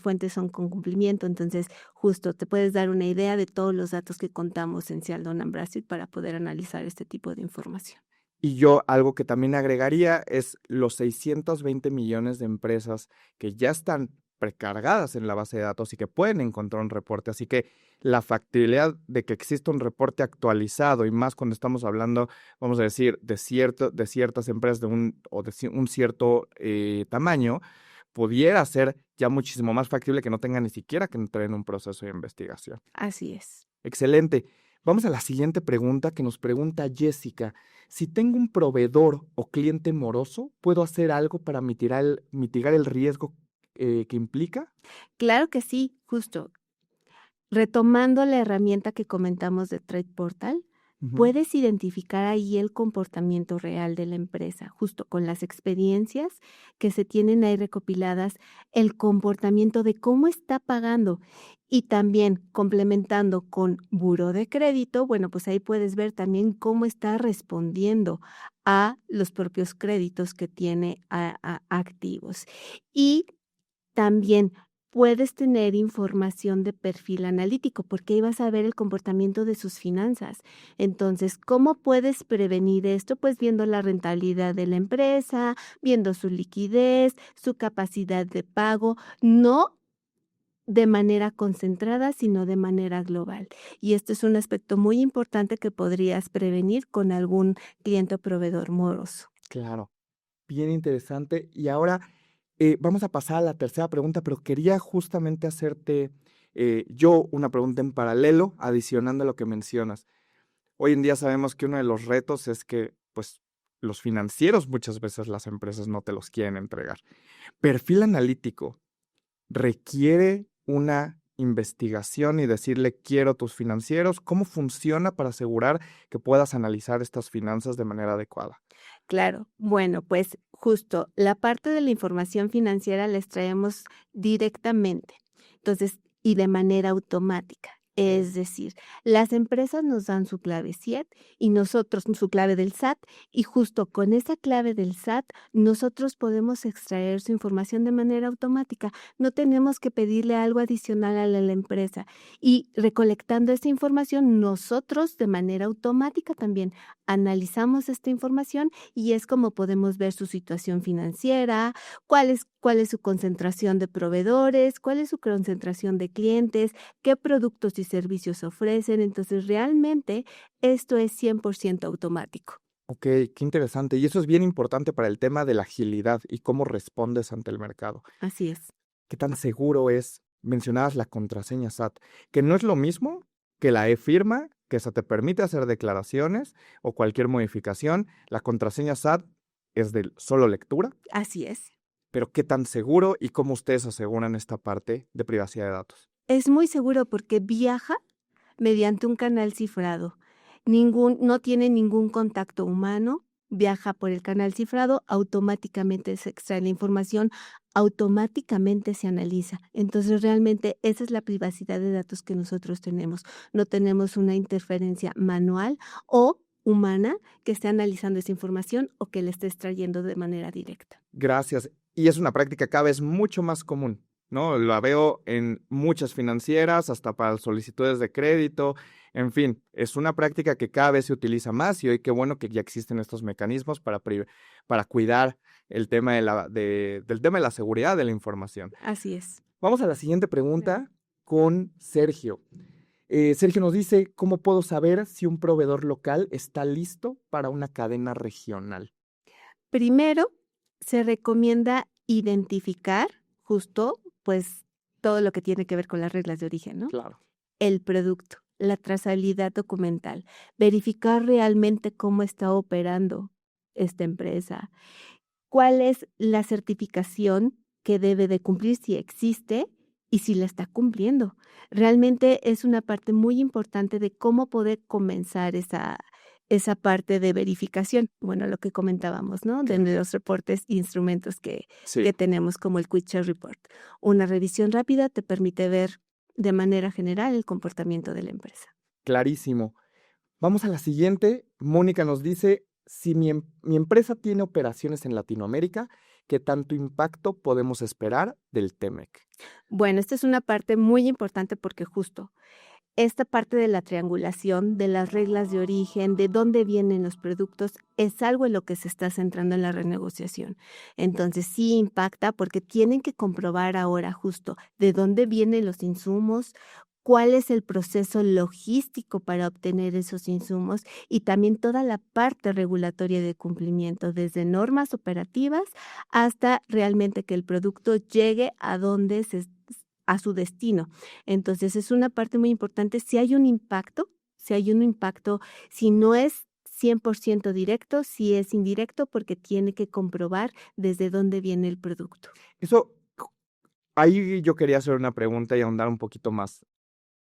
Speaker 2: fuentes son con cumplimiento. Entonces, justo te puedes dar una idea de todos los datos que contamos en Sheldon Bradstreet para poder analizar este tipo de información.
Speaker 1: Y yo algo que también agregaría es los 620 millones de empresas que ya están precargadas en la base de datos y que pueden encontrar un reporte. Así que la factibilidad de que exista un reporte actualizado y más cuando estamos hablando, vamos a decir, de ciertas empresas un cierto tamaño, pudiera ser ya muchísimo más factible que no tengan ni siquiera que entrar en un proceso de investigación.
Speaker 2: Así es.
Speaker 1: Excelente. Vamos a la siguiente pregunta que nos pregunta Jessica. Si tengo un proveedor o cliente moroso, ¿puedo hacer algo para mitigar el riesgo que implica?
Speaker 2: Claro que sí, justo. Retomando la herramienta que comentamos de Trade Portal,
Speaker 1: Ujú.
Speaker 2: puedes identificar ahí el comportamiento real de la empresa, justo con las experiencias que se tienen ahí recopiladas, el comportamiento de cómo está pagando y también complementando con buró de crédito, bueno, pues ahí puedes ver también cómo está respondiendo a los propios créditos que tiene activos. Y también puedes tener información de perfil analítico, porque ahí vas a ver el comportamiento de sus finanzas. Entonces, ¿cómo puedes prevenir esto? Pues viendo la rentabilidad de la empresa, viendo su liquidez, su capacidad de pago, no de manera concentrada, sino de manera global. Y este es un aspecto muy importante que podrías prevenir con algún cliente o proveedor moroso.
Speaker 1: Claro, bien interesante. Y ahora vamos a pasar a la tercera pregunta, pero quería justamente hacerte yo una pregunta en paralelo, adicionando a lo que mencionas. Hoy en día sabemos que uno de los retos es que, pues, los financieros muchas veces las empresas no te los quieren entregar. Perfil analítico requiere una investigación y decirle quiero tus financieros. ¿Cómo funciona para asegurar que puedas analizar estas finanzas de manera adecuada?
Speaker 2: Claro, bueno, pues justo la parte de la información financiera la extraemos directamente, entonces, y de manera automática.
Speaker 1: Ok.
Speaker 2: Es decir, las empresas nos dan su clave SIET y nosotros su clave del SAT, y justo con esa clave del SAT nosotros podemos extraer su información de manera automática. No tenemos que pedirle algo adicional a la empresa. Y recolectando esta información, nosotros de manera automática también analizamos esta información y es como podemos ver su situación financiera, cuál es su concentración de proveedores, cuál es su concentración de clientes, qué productos y servicios ofrecen. Entonces, realmente esto es 100% automático.
Speaker 1: Ok, qué interesante. Y eso es bien importante para el tema de la agilidad y cómo respondes ante el mercado.
Speaker 2: Así es.
Speaker 1: ¿Qué tan seguro es? Mencionabas la contraseña SAT, que no es lo mismo que la e-firma, que esa te permite hacer declaraciones o cualquier modificación. La contraseña SAT es de solo lectura,
Speaker 2: Así es.
Speaker 1: pero ¿qué tan seguro y cómo ustedes aseguran esta parte de privacidad de datos?
Speaker 2: Es muy seguro porque viaja mediante un canal cifrado. No tiene ningún contacto humano, viaja por el canal cifrado, automáticamente se extrae la información, automáticamente se analiza. Entonces, realmente esa es la privacidad de datos que nosotros tenemos. No tenemos una interferencia manual o humana que esté analizando esa información o que la esté extrayendo de manera directa.
Speaker 1: Gracias. Y es una práctica cada vez mucho más común, ¿no? La veo en muchas financieras, hasta para solicitudes de crédito. En fin, es una práctica que cada vez se utiliza más y hoy qué bueno que ya existen estos mecanismos para cuidar el tema del tema de la seguridad de la información.
Speaker 2: Así es.
Speaker 1: Vamos a la siguiente pregunta con Sergio. Sergio nos dice, ¿cómo puedo saber si un proveedor local está listo para una cadena regional?
Speaker 2: Primero, se recomienda identificar justo, pues, todo lo que tiene que ver con las reglas de origen, ¿no?
Speaker 1: Claro.
Speaker 2: El producto, la trazabilidad documental, verificar realmente cómo está operando esta empresa, cuál es la certificación que debe de cumplir, si existe y si la está cumpliendo. Realmente es una parte muy importante de cómo poder comenzar esa parte de verificación. Bueno, lo que comentábamos, ¿no? De
Speaker 1: Claro.
Speaker 2: los reportes e instrumentos que
Speaker 1: Sí,
Speaker 2: tenemos como el Quick Check Report. Una revisión rápida te permite ver de manera general el comportamiento de la empresa.
Speaker 1: clarísimo. Vamos a la siguiente. Mónica nos dice, si mi empresa tiene operaciones en Latinoamérica, ¿qué tanto impacto podemos esperar del TEMEC?
Speaker 2: Bueno, esta es una parte muy importante porque justo esta parte de la triangulación, de las reglas de origen, de dónde vienen los productos, es algo en lo que se está centrando en la renegociación. Entonces, sí impacta porque tienen que comprobar ahora justo de dónde vienen los insumos, cuál es el proceso logístico para obtener esos insumos y también toda la parte regulatoria de cumplimiento, desde normas operativas hasta realmente que el producto llegue a su destino. Entonces, es una parte muy importante. Si no es 100% directo, si es indirecto, porque tiene que comprobar desde dónde viene el producto.
Speaker 1: Eso, ahí yo quería hacer una pregunta y ahondar un poquito más.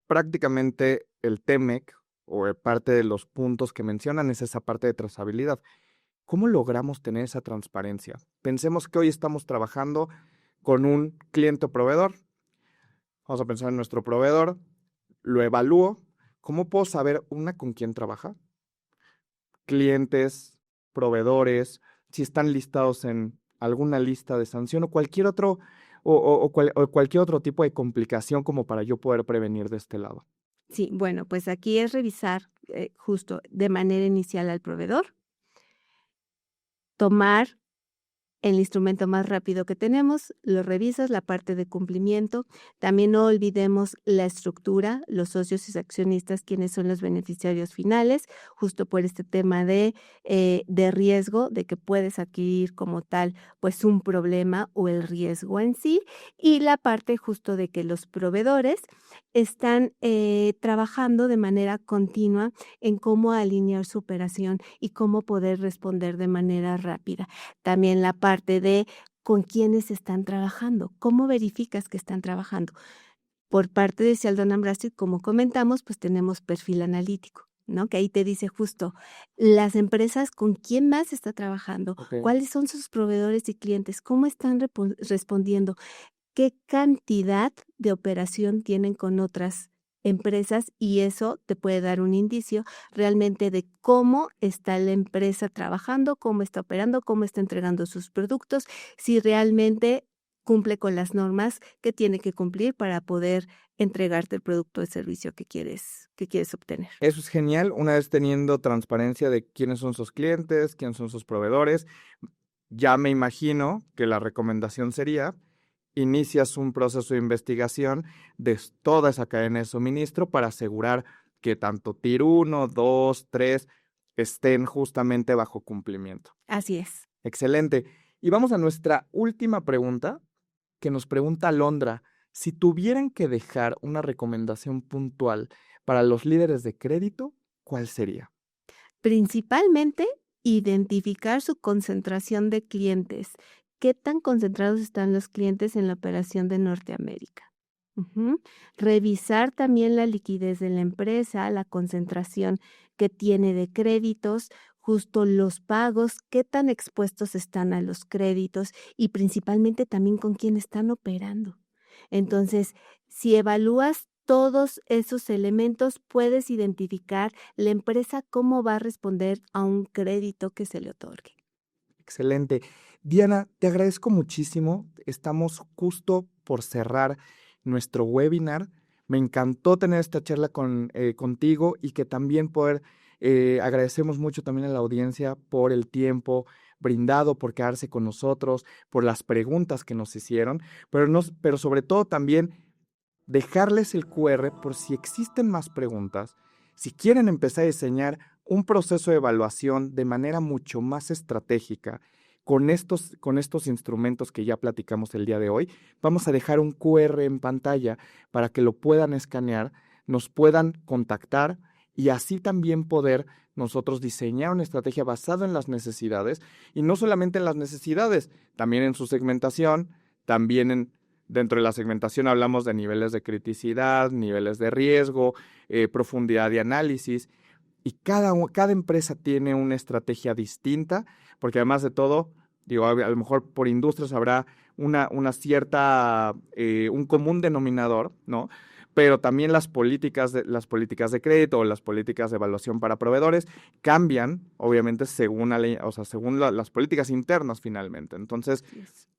Speaker 1: Prácticamente el TEMEC, o parte de los puntos que mencionan, es esa parte de trazabilidad. ¿Cómo logramos tener esa transparencia? Pensemos que hoy estamos trabajando con un cliente o proveedor. Vamos a pensar en nuestro proveedor, lo evalúo. ¿Cómo puedo saber, con quién trabaja? Clientes, proveedores, si están listados en alguna lista de sanción o cualquier otro, o cualquier otro tipo de complicación como para yo poder prevenir de este lado.
Speaker 2: Sí, bueno, pues aquí es revisar justo de manera inicial al proveedor, tomar el instrumento más rápido que tenemos, lo revisas, la parte de cumplimiento. También no olvidemos la estructura, los socios y accionistas, quienes son los beneficiarios finales, justo por este tema de riesgo, de que puedes adquirir como tal, pues un problema o el riesgo en sí. Y la parte justo de que los proveedores están trabajando de manera continua en cómo alinear su operación y cómo poder responder de manera rápida. También la parte de con quiénes están trabajando, cómo verificas que están trabajando. Por parte de Sheldon and Bradstreet, como comentamos, pues tenemos perfil analítico, ¿no? Que ahí te dice justo las empresas con quién más está trabajando,
Speaker 1: Ok.
Speaker 2: cuáles son sus proveedores y clientes, cómo están respondiendo, qué cantidad de operación tienen con otras empresas y eso te puede dar un indicio realmente de cómo está la empresa trabajando, cómo está operando, cómo está entregando sus productos, si realmente cumple con las normas que tiene que cumplir para poder entregarte el producto o servicio que quieres obtener.
Speaker 1: Eso es genial, una vez teniendo transparencia de quiénes son sus clientes, quiénes son sus proveedores. Ya me imagino que la recomendación sería, inicias un proceso de investigación de toda esa cadena de suministro para asegurar que tanto Tier 1, 2, 3 estén justamente bajo cumplimiento.
Speaker 2: Así es.
Speaker 1: Excelente. Y vamos a nuestra última pregunta, que nos pregunta Alondra, si tuvieran que dejar una recomendación puntual para los líderes de crédito, ¿cuál sería?
Speaker 2: Principalmente, identificar su concentración de clientes. ¿Qué tan concentrados están los clientes en la operación de Norteamérica? Ujú. Revisar también la liquidez de la empresa, la concentración que tiene de créditos, justo los pagos, qué tan expuestos están a los créditos y principalmente también con quién están operando. Entonces, si evalúas todos esos elementos puedes identificar la empresa cómo va a responder a un crédito que se le otorgue.
Speaker 1: Excelente. Diana, te agradezco muchísimo. Estamos justo por cerrar nuestro webinar. Me encantó tener esta charla contigo y que también agradecemos mucho también a la audiencia por el tiempo brindado, por quedarse con nosotros, por las preguntas que nos hicieron, pero sobre todo también dejarles el QR por si existen más preguntas, si quieren empezar a diseñar un proceso de evaluación de manera mucho más estratégica con estos instrumentos que ya platicamos el día de hoy. Vamos a dejar un QR en pantalla para que lo puedan escanear, nos puedan contactar y así también poder nosotros diseñar una estrategia basada en las necesidades, y no solamente en las necesidades, también en su segmentación, también dentro de la segmentación hablamos de niveles de criticidad, niveles de riesgo, profundidad de análisis, y cada empresa tiene una estrategia distinta, porque además de todo, digo, a lo mejor por industrias habrá una cierta, un común denominador, ¿no? Pero también las políticas de crédito o las políticas de evaluación para proveedores cambian, obviamente, según las políticas internas finalmente. Entonces,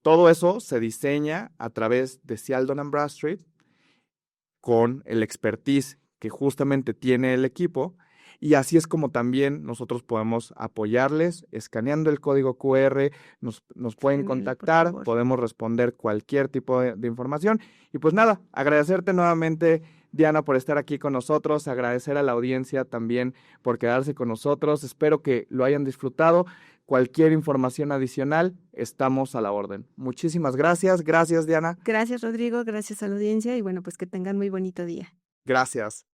Speaker 1: todo eso se diseña a través de Cialdon & Bradstreet con el expertise que justamente tiene el equipo, y así es como también nosotros podemos apoyarles escaneando el código QR, nos pueden contactar, podemos responder cualquier tipo de información. Y pues nada, agradecerte nuevamente, Diana, por estar aquí con nosotros, agradecer a la audiencia también por quedarse con nosotros. Espero que lo hayan disfrutado. Cualquier información adicional, estamos a la orden. Muchísimas gracias. Gracias, Diana.
Speaker 2: Gracias, Rodrigo. Gracias a la audiencia y bueno, pues que tengan muy bonito día.
Speaker 1: Gracias.